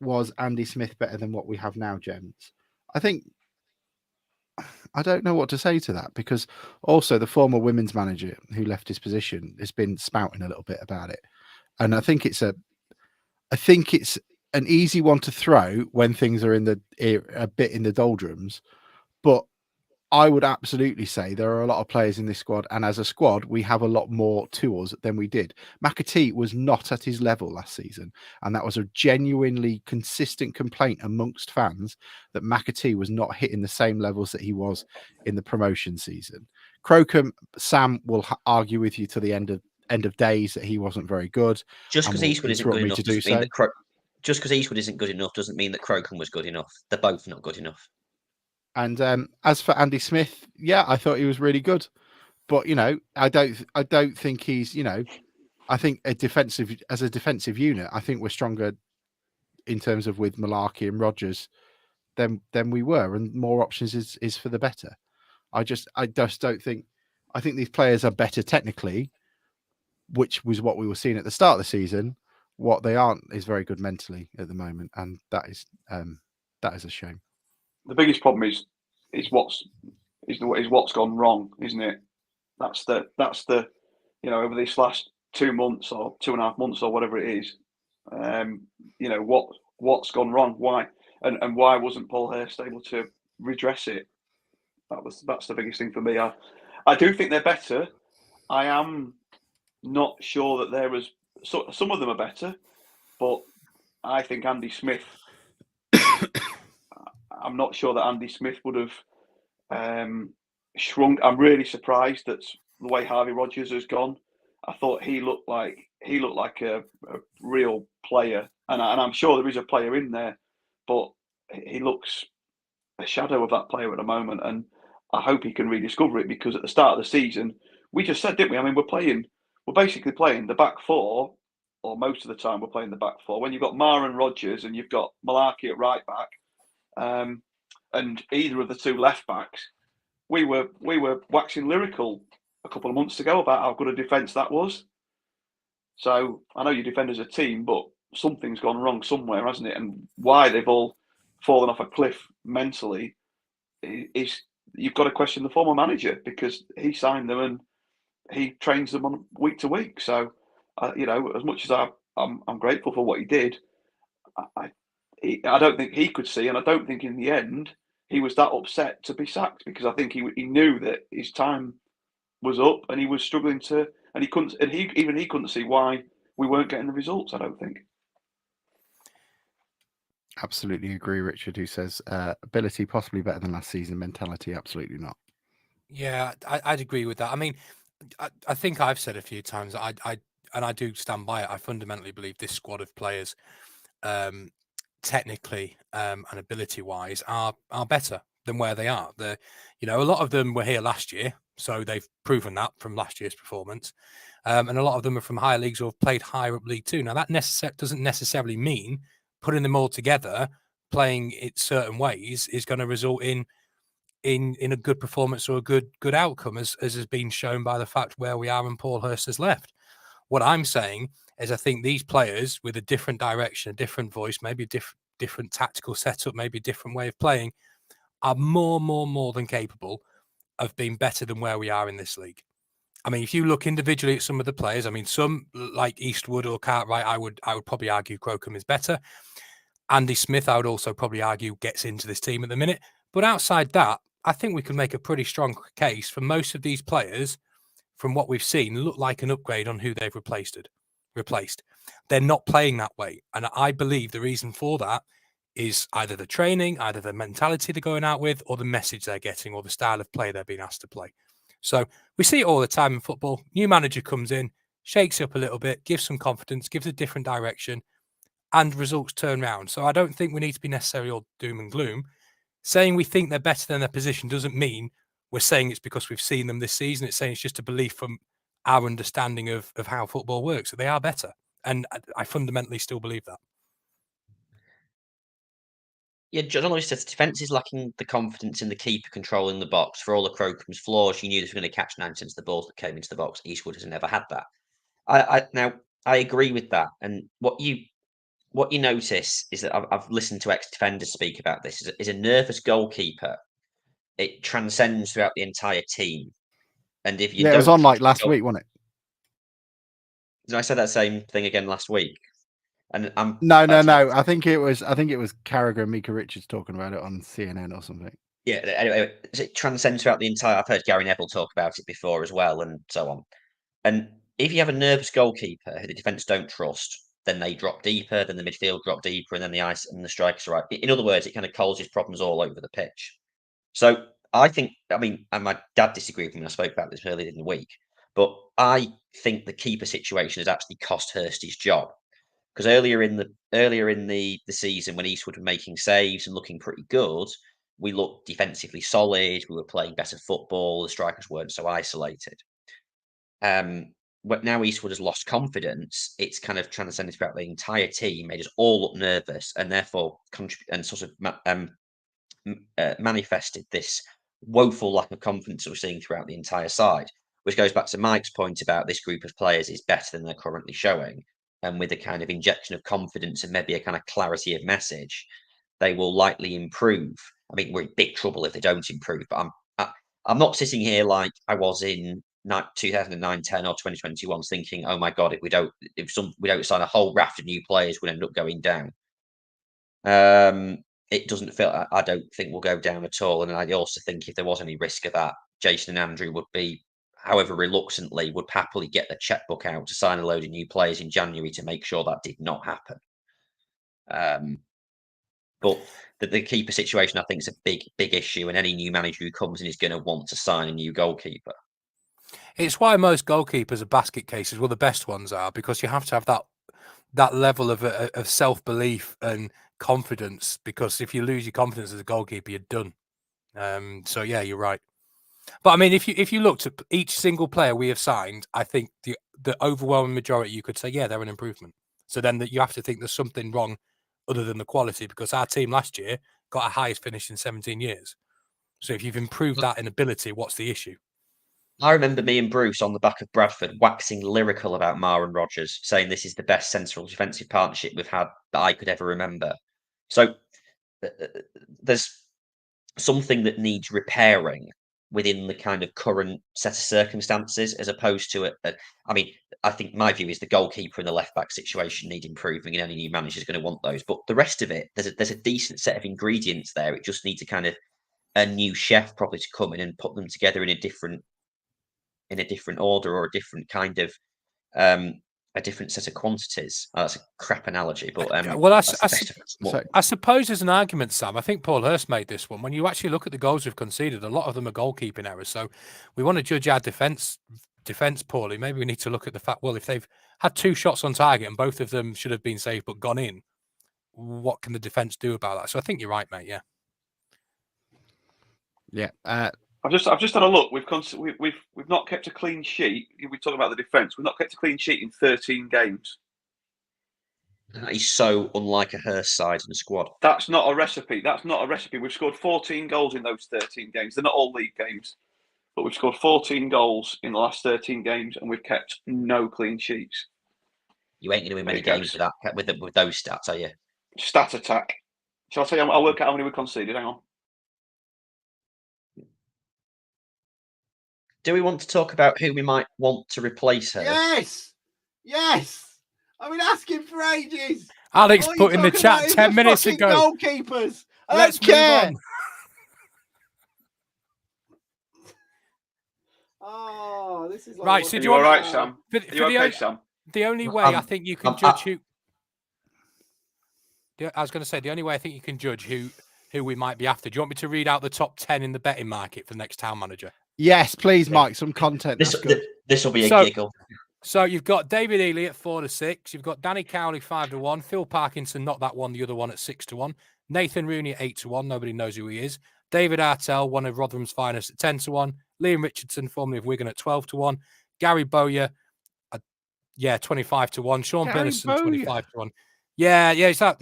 Was Andy Smith better than what we have now, gents? I don't know what to say to that, because also the former women's manager who left his position has been spouting a little bit about it, and I think it's an easy one to throw when things are a bit in the doldrums, but I would absolutely say there are a lot of players in this squad, and as a squad, we have a lot more to us than we did. McAtee was not at his level last season, and that was a genuinely consistent complaint amongst fans that McAtee was not hitting the same levels that he was in the promotion season. Crocombe, Sam will argue with you to the end of days that he wasn't very good. Just because Eastwood isn't good enough doesn't mean that just because Eastwood isn't good enough doesn't mean that Crocombe was good enough. They're both not good enough. And as for Andy Smith, yeah, I thought he was really good, but I don't think he's I think as a defensive unit, I think we're stronger in terms of with Malarkey and Rodgers than we were, and more options is for the better. I just don't think. I think these players are better technically, which was what we were seeing at the start of the season. What they aren't is very good mentally at the moment, and that is a shame. The biggest problem is what's gone wrong, isn't it? That's the over these last 2 months or 2.5 months or whatever it is. What's gone wrong? Why and why wasn't Paul Hurst able to redress it? That's the biggest thing for me. I do think they're better. I am not sure that there was some of them are better, but I think Andy Smith. I'm not sure that Andy Smith would have shrunk. I'm really surprised that the way Harvey Rodgers has gone. I thought he looked like a real player, and I'm sure there is a player in there, but he looks a shadow of that player at the moment. And I hope he can rediscover it, because at the start of the season, we just said, didn't we? I mean, we're basically playing the back four, or most of the time we're playing the back four. When you've got Maher and Rodgers and you've got Malarkey at right back. And either of the two left backs, we were waxing lyrical a couple of months ago about how good a defence that was. So I know you defend as a team, but something's gone wrong somewhere, hasn't it? And why they've all fallen off a cliff mentally is you've got to question the former manager, because he signed them and he trains them on week to week. So, as much as I'm grateful for what he did, I don't think he could see, and I don't think in the end he was that upset to be sacked, because I think he knew that his time was up and he was struggling to, and he couldn't see why we weren't getting the results. I don't think. Absolutely agree, Richard, who says ability possibly better than last season, mentality absolutely not. Yeah, I'd agree with that. I mean, I think I've said a few times that I do stand by it. I fundamentally believe this squad of players, technically and ability wise, are better than where they are. A lot of them were here last year, so they've proven that from last year's performance. And a lot of them are from higher leagues or have played higher up League Two. Now that doesn't necessarily mean putting them all together, playing it certain ways, is going to result in a good performance or a good outcome, as has been shown by the fact where we are and Paul Hurst has left. What I'm saying is I think these players with a different direction, a different voice, maybe a different tactical setup, maybe a different way of playing, are more than capable of being better than where we are in this league. I mean, if you look individually at some of the players, I mean, some like Eastwood or Cartwright, I would probably argue Crocombe is better. Andy Smith, I would also probably argue, gets into this team at the minute. But outside that, I think we could make a pretty strong case for most of these players, from what we've seen, look like an upgrade on who they've replaced. They're not playing that way. And I believe the reason for that is either the training, either the mentality they're going out with, or the message they're getting, or the style of play they're being asked to play. So we see it all the time in football. New manager comes in, shakes up a little bit, gives some confidence, gives a different direction, and results turn around. So I don't think we need to be necessarily all doom and gloom. Saying we think they're better than their position doesn't mean we're saying it's because we've seen them this season. It's saying it's just a belief from our understanding of how football works, that they are better. And I fundamentally still believe that. Yeah, John Lewis says the defence is lacking the confidence in the keeper controlling the box. For all of Crocombe's flaws, you knew they were going to catch 9 cents of the balls that came into the box. Eastwood has never had that. I agree with that. And what you notice is that I've listened to ex-defenders speak about this. Is a nervous goalkeeper. It transcends throughout the entire team. And if you it was on like last week, wasn't it? Did I say that same thing again last week? And No. I think it was Carragher and Mika Richards talking about it on CNN or something. Yeah. Anyway, it transcends throughout the entire. I've heard Gary Neville talk about it before as well, and so on. And if you have a nervous goalkeeper who the defence don't trust, then they drop deeper, then the midfield drop deeper, and then the ice and the strikers are right. In other words, it kind of causes problems all over the pitch. So I think, and my dad disagreed with me when I spoke about this earlier in the week, but I think the keeper situation has actually cost Hurst his job. Because earlier in the season, when Eastwood were making saves and looking pretty good, we looked defensively solid. We were playing better football. The strikers weren't so isolated. But now Eastwood has lost confidence. It's kind of transcended throughout the entire team, made us all look nervous, and therefore manifested this woeful lack of confidence that we're seeing throughout the entire side. Which goes back to Mike's point about this group of players is better than they're currently showing. And with a kind of injection of confidence and maybe a kind of clarity of message, they will likely improve. I mean, we're in big trouble if they don't improve. But I'm not sitting here like I was in 2009, 10, or 2021, thinking, "Oh my God, if we don't sign a whole raft of new players, we'll end up going down." It doesn't feel. I don't think we'll go down at all. And I also think if there was any risk of that, Jason and Andrew would be, however reluctantly, would happily get the checkbook out to sign a load of new players in January to make sure that did not happen. But the keeper situation, I think, is a big issue, and any new manager who comes in is going to want to sign a new goalkeeper. It's why most goalkeepers are basket cases. Well, the best ones are, because you have to have that level of self-belief and confidence, because if you lose your confidence as a goalkeeper, you're done. So yeah, you're right. But I mean, if you looked at each single player we have signed, I think the overwhelming majority, you could say, yeah, they're an improvement. So then you have to think there's something wrong other than the quality, because our team last year got our highest finish in 17 years. So if you've improved that in ability, what's the issue? I remember me and Bruce on the back of Bradford waxing lyrical about Marr and Rodgers, saying this is the best central defensive partnership we've had that I could ever remember. So there's something that needs repairing within the kind of current set of circumstances, as opposed to I mean, I think my view is the goalkeeper and the left back situation need improving, and any new manager is going to want those. But the rest of it, there's a decent set of ingredients there. It just needs a new chef probably to come in and put them together in a different order, or a different kind of a different set of quantities. Oh, that's a crap analogy, but well, I suppose there's an argument, Sam. I think Paul Hurst made this one. When you actually look at the goals we've conceded, a lot of them are goalkeeping errors. So we want to judge our defense poorly. Maybe we need to look at the fact, well, if they've had 2 shots on target and both of them should have been saved but gone in, what can the defense do about that? So I think you're right, mate. Yeah. I've just had a look. We've not kept a clean sheet. We're talking about the defence. We've not kept a clean sheet in 13 games. That is so unlike a Hurst side and squad. That's not a recipe. We've scored 14 goals in those 13 games. They're not all league games, but we've scored 14 goals in the last 13 games, and we've kept no clean sheets. You ain't going to win many games with those stats, are you? Stat attack. Shall I tell you? I'll work out how many we conceded. Hang on. Do we want to talk about who we might want to replace her? Yes. I've been asking for ages. Alex put in the chat 10 minutes ago. Goalkeepers. Let's move on. Oh, this is right. So are you all right, Sam? For are you okay, Sam? The only way I think you can judge who. I was going to say the only way I think you can judge who we might be after. Do you want me to read out the top 10 in the betting market for the next town manager? Yes, please, Mike. Some content. This will be a giggle. So you've got David Ely at 4-6. You've got Danny Cowley 5-1. Phil Parkinson, not that one, the other one at 6-1. Nathan Rooney at 8-1. Nobody knows who he is. David Artell, one of Rotherham's finest, at 10-1. Liam Richardson, formerly of Wigan, at 12-1. Gary Bowyer, 25-1. Sean Pennison, 25-1. Yeah, he's that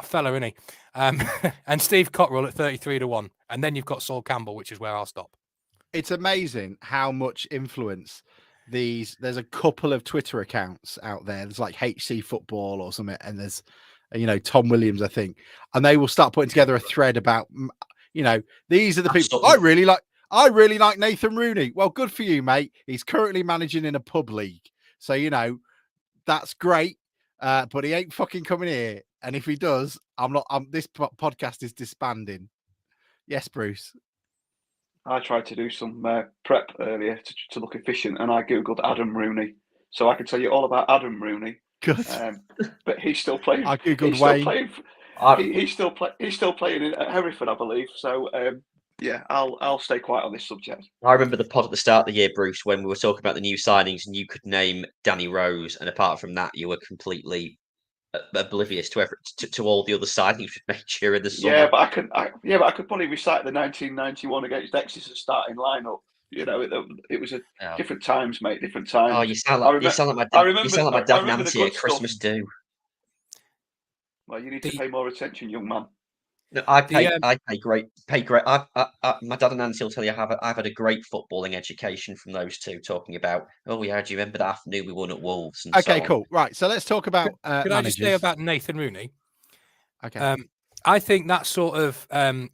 fella, isn't he? And Steve Cotterill at 33-1. And then you've got Saul Campbell, which is where I'll stop. It's amazing how much influence there's a couple of Twitter accounts out there. There's like HC Football or something, and there's Tom Williams, I think, and they will start putting together a thread about these are the people I really like Nathan Rooney. Well, good for you, mate. He's currently managing in a pub league, so that's great, but he ain't fucking coming here. And if he does, this podcast is disbanding. Yes, Bruce. I tried to do some prep earlier to look efficient, and I googled Adam Rooney, so I can tell you all about Adam Rooney. Good, but he's still playing. I googled Wayne. He's still playing at Hereford, I believe. So I'll stay quiet on this subject. I remember the pod at the start of the year, Bruce, when we were talking about the new signings, and you could name Danny Rose, and apart from that, you were completely oblivious to all the other signings we've made during the summer. Yeah, but I could probably recite the 1991 against Exeter starting lineup. It was different times, mate. Different times. Oh, you sound like my dad and auntie at Christmas do. Well, you need to pay more attention, young man. No, I pay great. My dad and auntie will tell you I've had a great footballing education from those two, talking about, do you remember that afternoon we won at Wolves? And okay, cool. Right, so let's talk about Could I just say about Nathan Rooney? Okay. I think that sort of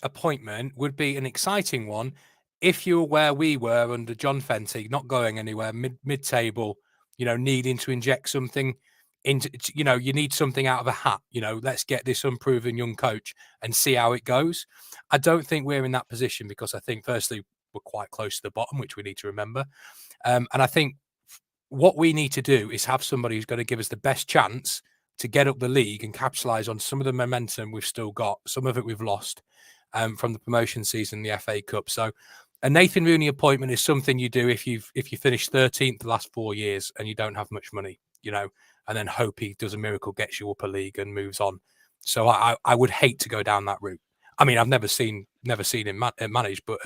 appointment would be an exciting one if you were where we were under John Fenty, not going anywhere, mid-table, needing to inject something into, you need something out of a hat. Let's get this unproven young coach and see how it goes. I don't think we're in that position because I think, firstly, we're quite close to the bottom, which we need to remember. And I think what we need to do is have somebody who's going to give us the best chance to get up the league and capitalise on some of the momentum we've still got. Some of it we've lost from the promotion season, the FA Cup. So a Nathan Rooney appointment is something you do if you finish 13th the last 4 years and you don't have much money, and then hope he does a miracle, gets you up a league and moves on. So I would hate to go down that route. I mean, I've never seen him manage, but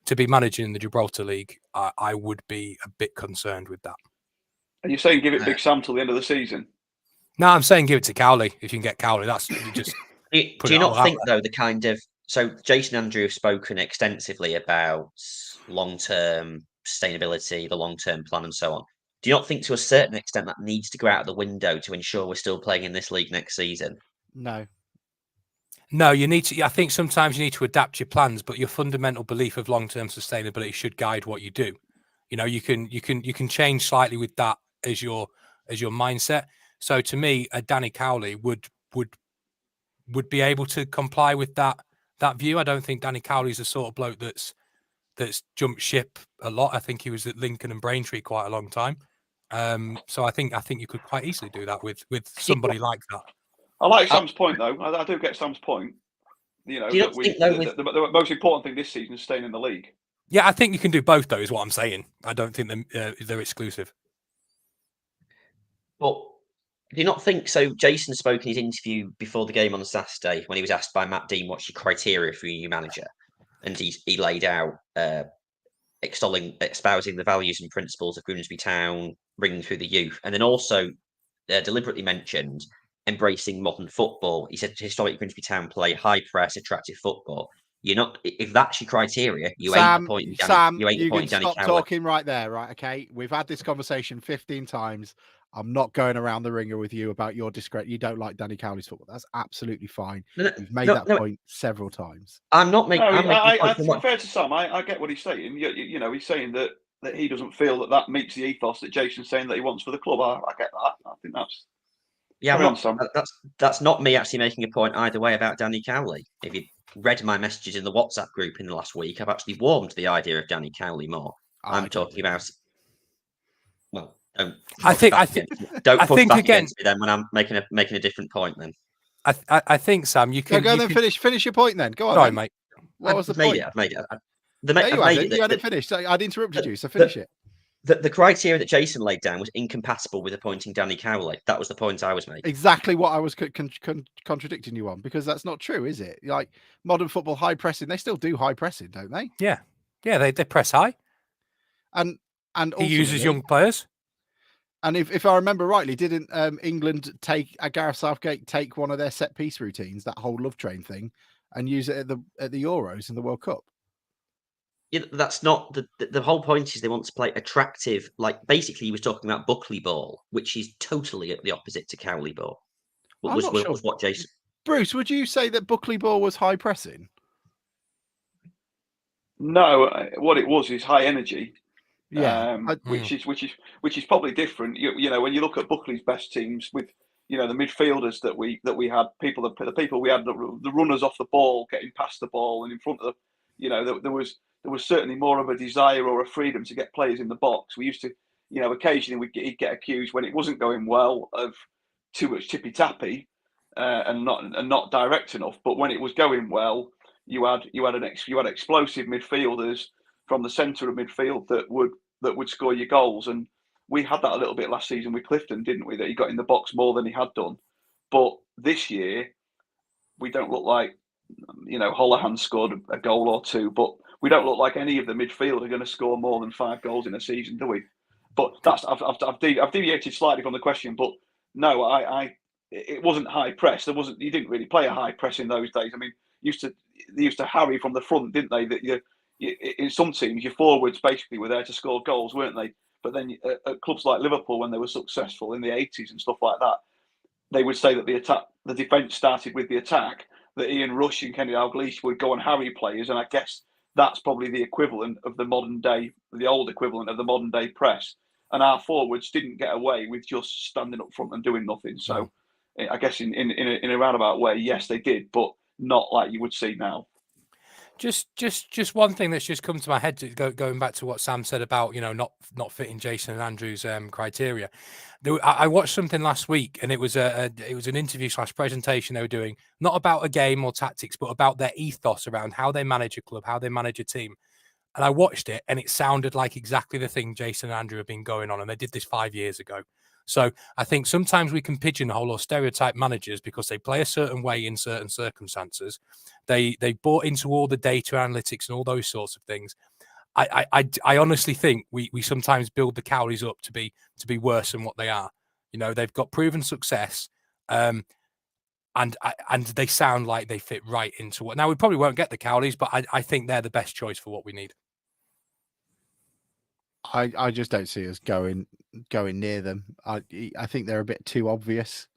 to be managing the Gibraltar League, I would be a bit concerned with that. Are you saying give it Big Sam till the end of the season? No, I'm saying give it to Cowley. If you can get Cowley, that's just. Do you not think, though, the kind of So Jason and Andrew have spoken extensively about long-term sustainability, the long-term plan, and so on. Do you not think, to a certain extent, that needs to go out of the window to ensure we're still playing in this league next season? No. No, you need to. I think sometimes you need to adapt your plans, but your fundamental belief of long-term sustainability should guide what you do. You know, you can change slightly with that as your mindset. So to me, a Danny Cowley would be able to comply with that view. I don't think Danny Cowley's the sort of bloke that's jumped ship a lot. I think he was at Lincoln and Braintree quite a long time. So I think you could quite easily do that with somebody like that. I like Sam's point, though. I do get Sam's point. You know, Do you that not think, though, with the most important thing this season is staying in the league. Yeah, I think you can do both, though, is what I'm saying. I don't think they're exclusive. But do you not think so? Jason spoke in his interview before the game on Saturday when he was asked by Matt Dean what's your criteria for your new manager, and he laid out espousing the values and principles of Grimsby Town, bringing through the youth, and then also deliberately mentioned embracing modern football. He said historic Grimsby Town play high press, attractive football. You're not, if that's your criteria, you ain't appointing Danny. You ain't you can appointing Danny stop Cowley. talking right there, right? Okay, we've had this conversation 15 times. I'm not going around the ringer with you about your discredit. You don't like Danny Cowley's football. That's absolutely fine. We've made that point several times. I'm not making. No, I'm to be fair to Sam, I get what he's saying. You know, he's saying that he doesn't feel that meets the ethos that Jason's saying that he wants for the club. I get that. I think that's. Yeah, that's not me actually making a point either way about Danny Cowley. If you read my messages in the WhatsApp group in the last week, I've actually warmed to the idea of Danny Cowley more. I'm talking about. Well, don't. I think push back again, against me then when I'm making a different point. Then I think, Sam, you can go then. Finish your point then. Go on, sorry, mate. What was the point? I've made it. You hadn't finished. So I'd interrupted you, so finish it. The criteria that Jason laid down was incompatible with appointing Danny Cowley. That was the point I was making. Exactly what I was contradicting you on, because that's not true, is it? Like modern football, high pressing, they still do high pressing, don't they? Yeah, they press high, and he uses young players. And if I remember rightly, didn't England take Gareth Southgate take one of their set piece routines, that whole love train thing, and use it at the Euros and the World Cup? Yeah, that's not the whole point. Is they want to play attractive, like basically he was talking about Buckley ball, which is totally the opposite to Cowley ball. Was what Jason. Bruce, would you say that Buckley ball was high pressing? No, what it was is high energy. Yeah, which is probably different. You know, when you look at Buckley's best teams with, you know, the midfielders that we had, the people we had, the runners off the ball, getting past the ball and in front of, you know, there was certainly more of a desire or a freedom to get players in the box. We used to, you know, occasionally he'd get accused when it wasn't going well of too much tippy tappy and not direct enough. But when it was going well, you had explosive midfielders from the centre of midfield that would score your goals. And we had that a little bit last season with Clifton, didn't we? That he got in the box more than he had done. But this year, we don't look like, you know, Holohan scored a goal or two, but we don't look like any of the midfield are going to score more than 5 goals in a season, do we? But I've deviated slightly from the question, but no, it wasn't high press. You didn't really play a high press in those days. I mean, they used to harry from the front, didn't they? That in some teams, your forwards basically were there to score goals, weren't they? But then at clubs like Liverpool, when they were successful in the 80s and stuff like that, they would say that the defence started with the attack, that Ian Rush and Kenny Dalglish would go and harry players. And I guess that's probably the equivalent of the old equivalent of the modern day press. And our forwards didn't get away with just standing up front and doing nothing. So I guess in a roundabout way, yes, they did, but not like you would see now. Just one thing that's just come to my head, going back to what Sam said about, you know, not fitting Jason and Andrew's criteria. I watched something last week, and it was an interview / presentation they were doing, not about a game or tactics, but about their ethos around how they manage a club, how they manage a team. And I watched it, and it sounded like exactly the thing Jason and Andrew have been going on, and they did this 5 years ago. So I think sometimes we can pigeonhole or stereotype managers because they play a certain way in certain circumstances. They bought into all the data analytics and all those sorts of things. I honestly think we sometimes build the Cowleys up to be worse than what they are. You know, they've got proven success. and they sound like they fit right into what. Now we probably won't get the Cowleys, but I think they're the best choice for what we need. I just don't see us going near them. I think they're a bit too obvious,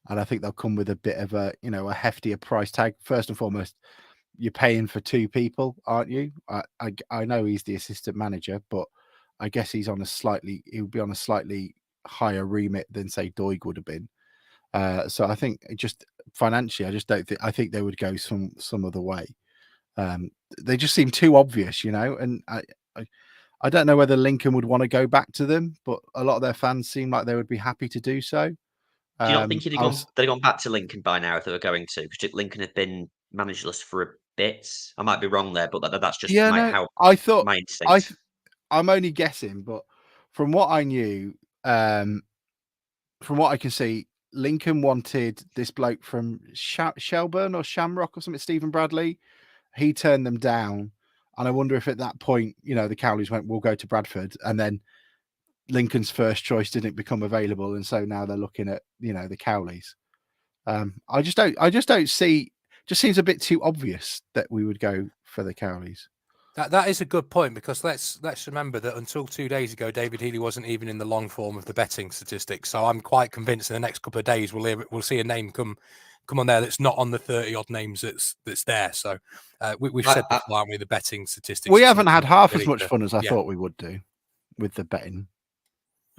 and I think they'll come with a bit of a a heftier price tag. First and foremost, you're paying for two people, aren't you? I know he's the assistant manager, but I guess he would be on a slightly higher remit than say Doig would have been. So I think just financially, I think they would go some other way. They just seem too obvious, and I don't know whether Lincoln would want to go back to them, but a lot of their fans seem like they would be happy to do so. Do you not think they'd have gone back to Lincoln by now if they were going to? Because Lincoln had been managerless for a bit. I might be wrong there, but that's just how I thought my instinct. I'm only guessing, but from what I knew, from what I can see, Lincoln wanted this bloke from Shelburne or Shamrock or something, Stephen Bradley. He turned them down. And I wonder if at that point, the Cowleys went, we'll go to Bradford. And then Lincoln's first choice didn't become available. And so now they're looking at, the Cowleys. I just don't see, just seems a bit too obvious that we would go for the Cowleys. That is a good point, because let's remember that until 2 days ago, David Healy wasn't even in the long form of the betting statistics. So I'm quite convinced in the next couple of days we'll see a name come on there that's not on the 30 odd names that's there. So we've said before, aren't we, the betting statistics. We haven't had half as much fun as I thought we would do with the betting.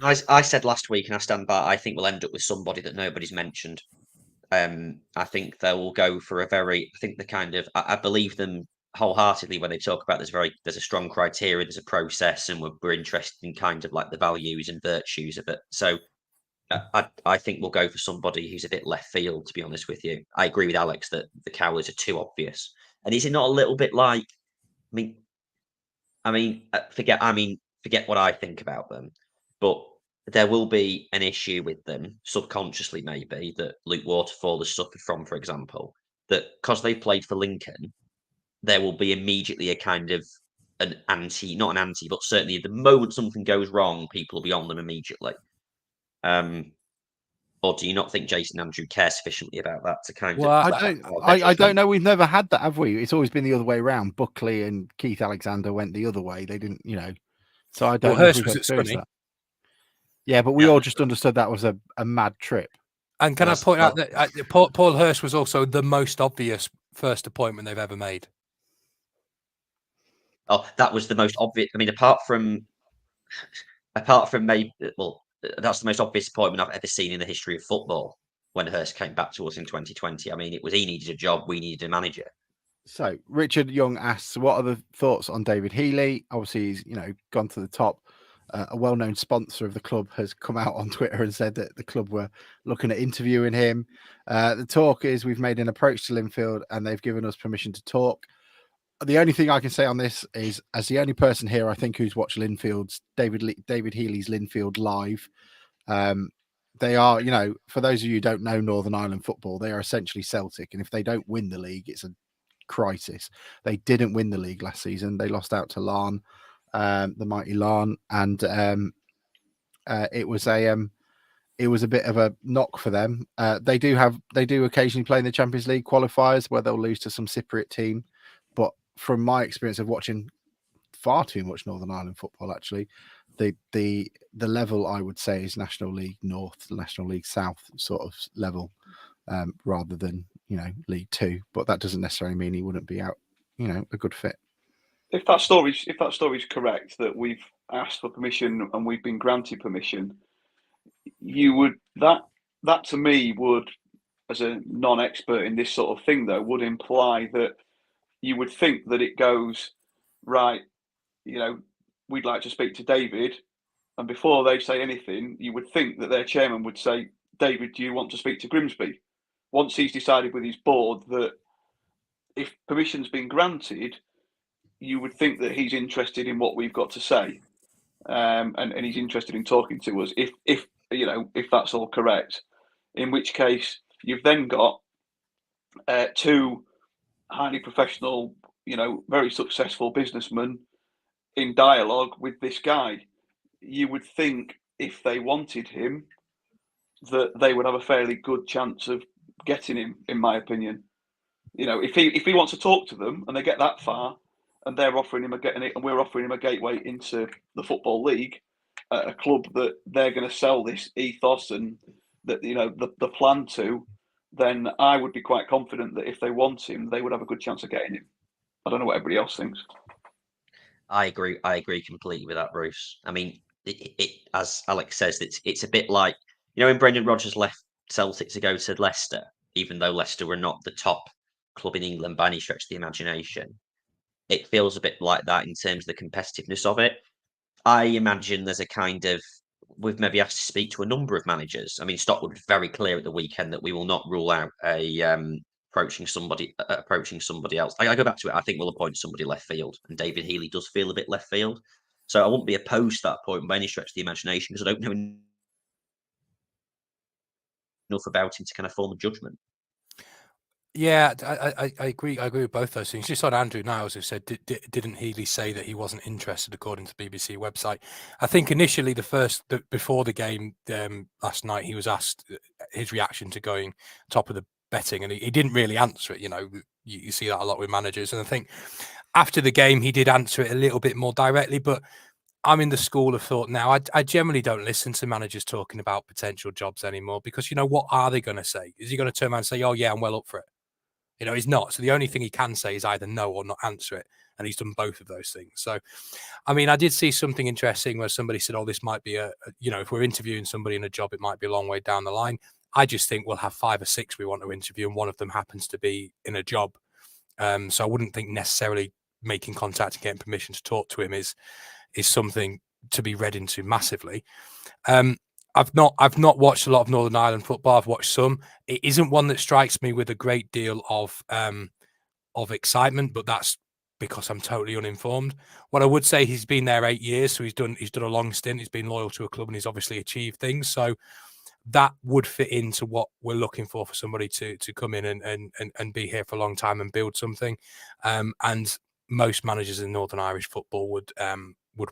I said last week, and I stand by, I think we'll end up with somebody that nobody's mentioned. I think they will go for I believe them wholeheartedly when they talk about there's a strong criteria, there's a process, and we're interested in kind of like the values and virtues of it. So I think we'll go for somebody who's a bit left field, to be honest with you. I agree with Alex that the Cowleys are too obvious. And is it not a little bit like, forget what I think about them, but there will be an issue with them subconsciously, maybe, that Luke Waterfall has suffered from, for example, that because they played for Lincoln, there will be immediately a kind of not an anti, but certainly the moment something goes wrong, people will be on them immediately. Or do you not think Jason Andrew cares sufficiently about that to kind of? I don't know. We've never had that, have we? It's always been the other way around. Buckley and Keith Alexander went the other way. They didn't, So I don't know if we've experienced that. Yeah, but we all just understood that was a mad trip. And can I point out that Paul Hurst was also the most obvious first appointment they've ever made? Oh, that was the most obvious. Apart from maybe, that's the most obvious appointment I've ever seen in the history of football. When Hurst came back to us in 2020, it was he needed a job, we needed a manager. So Richard Young asks, what are the thoughts on David Healy? Obviously, he's gone to the top. A well-known sponsor of the club has come out on Twitter and said that the club were looking at interviewing him. The talk is we've made an approach to Linfield and they've given us permission to talk. The only thing I can say on this is, as the only person here, I think, who's watched Linfield's David Healy's Linfield live, they are, for those of you who don't know Northern Ireland football, they are essentially Celtic. And if they don't win the league, it's a crisis. They didn't win the league last season. They lost out to Larne. The mighty Larne, and it was a bit of a knock for them. They do occasionally play in the Champions League qualifiers where they'll lose to some Cypriot team, but from my experience of watching far too much Northern Ireland football, actually, the level I would say is National League North, National League South sort of level, rather than League Two. But that doesn't necessarily mean he wouldn't be out, a good fit. If that story's correct, that we've asked for permission and we've been granted permission, that to me would, as a non-expert in this sort of thing, though, would imply that you would think that it goes right. We'd like to speak to David, and before they say anything, you would think that their chairman would say, "David, do you want to speak to Grimsby?" Once he's decided with his board that if permission's been granted, you would think that he's interested in what we've got to say, and he's interested in talking to us. If that's all correct, in which case you've then got two highly professional, very successful businessmen in dialogue with this guy. You would think if they wanted him, that they would have a fairly good chance of getting him, in my opinion. You know, if he wants to talk to them and they get that far, and they're offering him and we're offering him a gateway into the Football League, a club that they're going to sell this ethos and that the plan to, then I would be quite confident that if they want him, they would have a good chance of getting him. I don't know what everybody else thinks. I agree completely with that, Bruce. I mean, it as Alex says, it's a bit like, when Brendan Rodgers left Celtic to go to Leicester, even though Leicester were not the top club in England by any stretch of the imagination. It feels a bit like that in terms of the competitiveness of it. I imagine there's a kind of, we've maybe asked to speak to a number of managers. I mean, Stockwood was very clear at the weekend that we will not rule out approaching somebody else. I go back to it. I think we'll appoint somebody left field, and David Healy does feel a bit left field. So I wouldn't be opposed to that point by any stretch of the imagination, because I don't know enough about him to kind of form a judgment. Yeah, I agree. I agree with both those things. Just on Andrew Niles, who said, didn't Healy say that he wasn't interested, according to the BBC website? I think initially, before the game last night, he was asked his reaction to going top of the betting, and he didn't really answer it. You see that a lot with managers, and I think after the game he did answer it a little bit more directly. But I'm in the school of thought now. I generally don't listen to managers talking about potential jobs anymore, because what are they going to say? Is he going to turn around and say, "Oh yeah, I'm well up for it"? He's not. So the only thing he can say is either no or not answer it. And he's done both of those things. So, I mean, I did see something interesting where somebody said, "Oh, this might be if we're interviewing somebody in a job, it might be a long way down the line." I just think we'll have 5 or 6 we want to interview, and one of them happens to be in a job. So I wouldn't think necessarily making contact and getting permission to talk to him is something to be read into massively. I've not watched a lot of Northern Ireland football. I've watched some. It isn't one that strikes me with a great deal of excitement, but that's because I'm totally uninformed. What I would say, he's been there 8 years, so he's done a long stint. He's been loyal to a club, and he's obviously achieved things. So that would fit into what we're looking for somebody to come in and be here for a long time and build something. And most managers in Northern Irish football would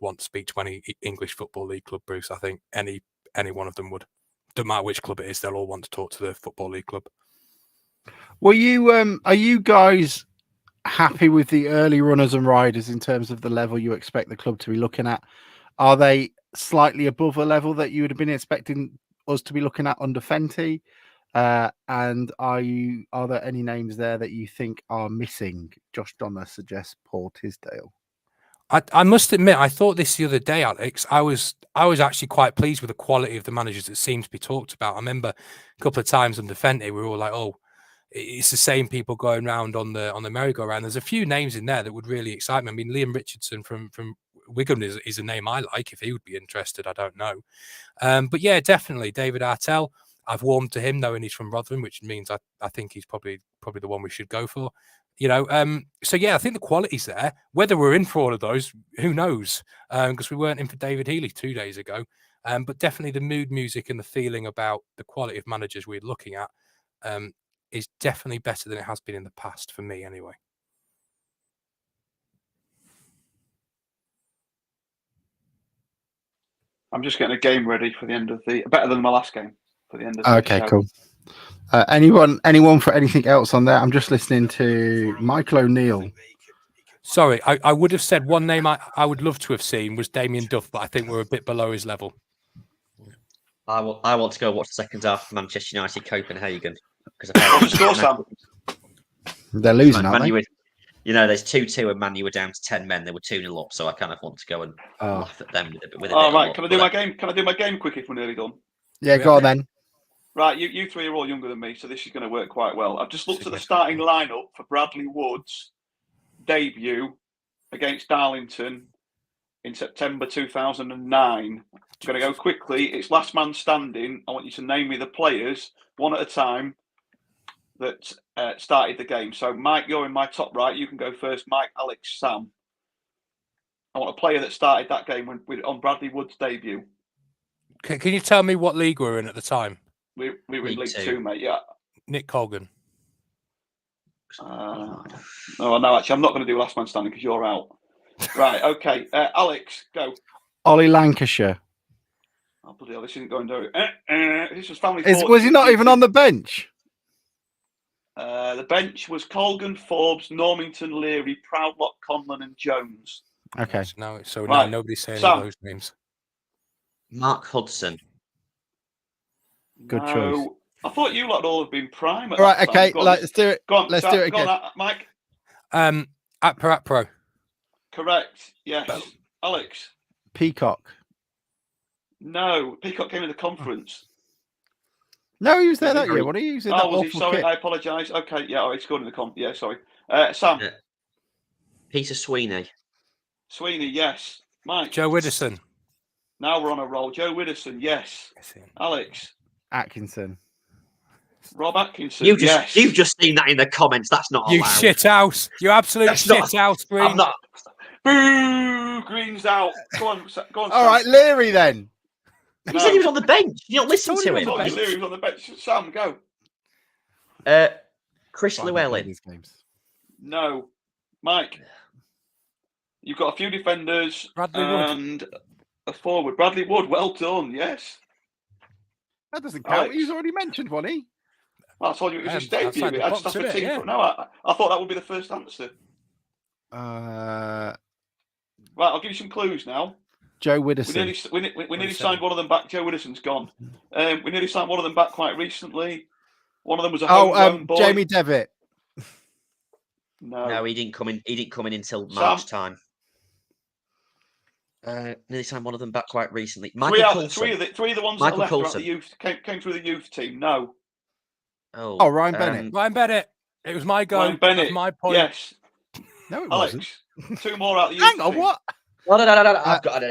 want to speak to any English Football League club, Bruce. I think any one of them would. Don't matter which club it is, they'll all want to talk to the Football League club. Well, are you guys happy with the early runners and riders in terms of the level you expect the club to be looking at? Are they slightly above a level that you would have been expecting us to be looking at under Fenty? And are there any names there that you think are missing? Josh Donner suggests Paul Tisdale. I must admit, I thought this the other day, Alex. I was actually quite pleased with the quality of the managers that seemed to be talked about. I remember a couple of times under Fenty, we were all like, "Oh, it's the same people going around on the merry-go-round." There's a few names in there that would really excite me. I mean, Liam Richardson from Wigan is a name I like. If he would be interested, I don't know. But yeah, definitely David Artell. I've warmed to him, knowing he's from Rotherham, which means I think he's probably the one we should go for. So yeah, I think the quality's there. Whether we're in for all of those, who knows? Because we weren't in for David Healy 2 days ago. But definitely the mood music and the feeling about the quality of managers we're looking at is definitely better than it has been in the past, for me anyway. I'm just getting a game ready for the end of better than my last game for the end of the Okay, show. cool. Anyone for anything else on there? I'm just listening to Michael O'Neill. Sorry, I would have said one name I would love to have seen was Damien Duff, but I think we're a bit below his level. I want to go watch the second half of Manchester United Copenhagen, because What's the score, Sam? They're losing, aren't they? There's 2-2 and Man U were down to 10 men. They were 2-0 up, so I kind of want to go and laugh at them with a All bit right, of can I do my game? Can I do my game quick if we're nearly done? Yeah, go on then. Right, you three are all younger than me, so this is going to work quite well. I've just looked at the starting lineup for Bradley Wood's debut against Darlington in September 2009. I'm going to go quickly. It's last man standing. I want you to name me the players, one at a time, that started the game. So, Mike, you're in my top right. You can go first. Mike, Alex, Sam. I want a player that started that game on Bradley Wood's debut. Can you tell me what league we were in at the time? We were in League Two, mate, yeah. Nick Colgan. No, actually, I'm not going to do last man standing because you're out. Right, okay. Alex, go. Ollie Lancashire. Oh, bloody hell, this isn't going to... This was family. Was he not even on the bench? The bench was Colgan, Forbes, Normington, Leary, Proudlock, Conlon, and Jones. Okay. Now Right. nobody's saying Sam. those names. Mark Hudson. Good No, choice. I thought you lot all have been prime. At All right. that time. Okay. Go on, Let's do it. Go on, Let's Sam, do it go again. on, Mike. At Pro. Correct. Yes. Alex. Peacock. No, Peacock came in the conference. No, he was there Was that he? year. What are you using? That Oh, was he? awful Sorry, kit. I apologise. Okay, yeah, he scored in the comp. Yeah, sorry. Sam. Yeah. Peter Sweeney. Sweeney, yes. Mike. Joe Widdowson. Now we're on a roll. Joe Widdowson, yes. Alex. Atkinson. Rob Atkinson, You've yes. just seen that in the comments. That's not You allowed. shit house. You absolute That's shit not- house, Green. I'm not. Boo! Green's out. Go on, All Sam. right, Leary then. He said he was on the bench. You don't listen Told to you I he him. thought Leary was on the bench. Sam, go. Chris Fine, Llewellyn. these games. No. Mike. You've got a few defenders Bradley Wood. and a forward. Bradley Wood, well done, yes. That doesn't count. Alex. He's already mentioned one. I told you it was his Outside debut. the I box, just have isn't a it? team. Yeah. No, I thought that would be the first answer. Right, Right, I'll give you some clues now. Joe We Widdowson. nearly signed one of them back. Joe Widdowson's gone. We nearly signed one of them back quite recently. One of them was a homegrown boy. Jamie Devitt. No, he didn't come in. He didn't come in until March time. Nearly signed one of them back quite recently. Michael Three of the ones Michael that left Coulson. the youth came through the youth team. No, Oh, Ryan Bennett. Ryan Bennett. It was my go. Ryan Bennett. That's my point. Yes, No, it wasn't. Alex. Two more out of the youth Hang on, team. what? No. I've got.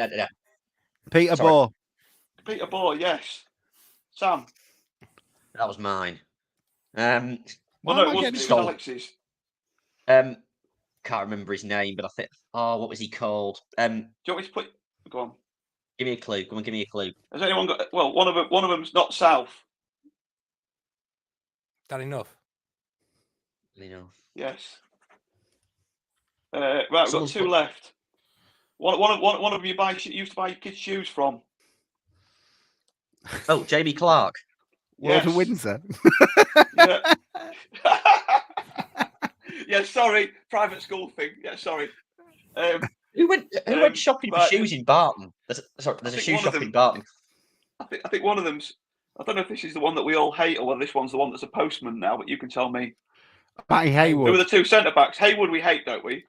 Peter Sorry. Bohr. Peter Bohr. Yes. Sam. That was mine. Well, Why no, am I it wasn't. getting It was stolen? Alex's. Can't remember his name, but I think. Oh, what was he called? Do you want me to put? Go on. Give me a clue. Go on, give me a clue. Has anyone got? Well, one of them's not South. That enough. You know. Yes. Right, we've got Someone's two put- left. One of you used to buy your kids' shoes from. Oh, Jamie Clark. World Yes. of Windsor. Yeah. Yeah, sorry, private school thing. Yeah, sorry. Who went shopping for right. shoes in Barton? There's a think shoe one of shop them- in Barton. I think one of them's. I don't know if this is the one that we all hate or whether this one's the one that's a postman now, but you can tell me. Matty Who were Haywood. the two centre backs? Haywood we hate, don't we?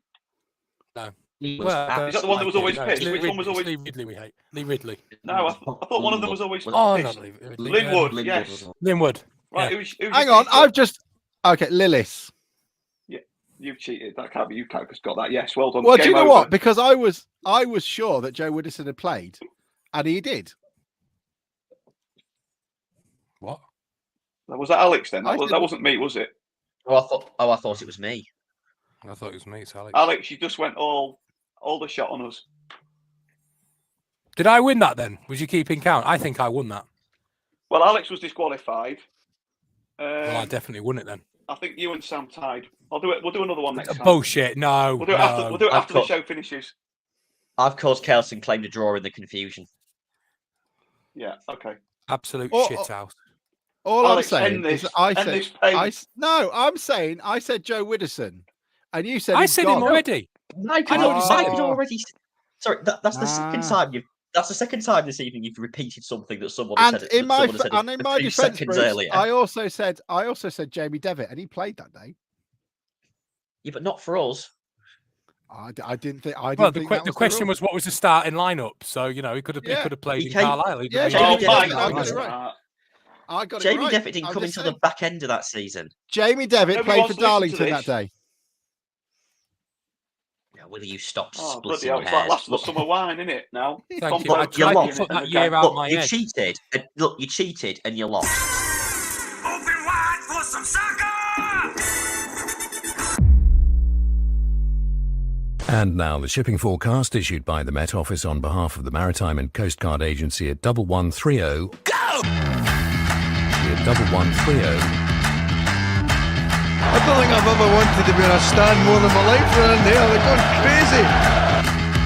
He was Well, Is that the one that was always no, pissed? Lee Which one was Ridley- always? Lee Ridley we hate. Lee Ridley. No, I thought one of them was always Oh, pissed. not Lee Ridley. Linwood, Linwood yes. was- Linwood. Right, Yeah. who's Hang your on, teacher? I've just. Okay, Lillis. You've cheated. That can't be. You can't just got that. Yes, well done. Well, do Game you know over. what? Because I was sure that Joe Widdowson had played, and he did. What? Was that Alex then? I That didn't- wasn't me, was it? Oh, I thought it was me. I thought it was me, it's Alex. Alex, you just went all the shot on us. Did I win that then? Was you keeping count? I think I won that. Well, Alex was disqualified. Well, I definitely won it then. I think you and Sam tied. I'll do it. We'll do another one next time. Bullshit. No. We'll do it no. after. We'll do it I've after the got- show finishes. I've caused Kelson claim to draw in the confusion. Yeah. Okay. Absolute Oh, shit oh. house. All Alex, I'm saying end is this. that I End said, this pain. I'm saying I said Joe Widdowson, and you said I he's said gone. him already. Mike I know what Mike you're had already. Sorry, that's the second Ah. time you've. That's the second time this evening you've repeated something that someone And has said. in my that someone and had in said my a few defence, seconds Bruce, earlier. I also said Jamie Devitt, and he played that day. Yeah, but not for us. I didn't think. I didn't Well, think the question was what was the starting lineup? So, you know, he could have Yeah. played He in came- Carlisle. He Yeah, didn't Jamie Oh, really- Devitt- Mike, I got it no, right. I got it Jamie right. Devitt didn't I'm come just until the saying. back end of that season. Jamie Devitt Nobody played wants for to listen to Darlington that this. day. Yeah, will you stop Oh, splitting bloody hell! your It's like hairs? last of the Look, summer wine, isn't it? Now. Thank Tom you. I Burke you tried drinking to lost. put it in that the year game. out look, my you head. cheated. Look, you cheated and you lost. Open wide for some soccer! And now the shipping forecast issued by the Met Office on behalf of the Maritime and Coast Guard Agency at 1130. Go! At 1130. I don't think I've ever wanted to be on a stand more than my life around there. They're going crazy.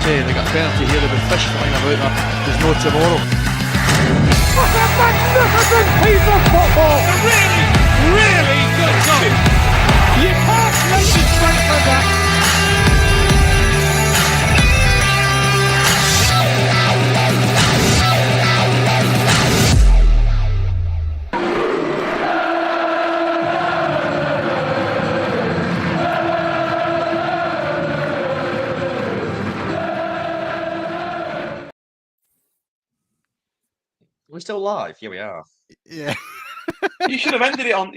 Hey, they got a penalty here. There'll be fish flying about there. There's no tomorrow. What a magnificent piece of football! A really, really good goal! still live? Yeah, we are. Yeah. You should have ended it on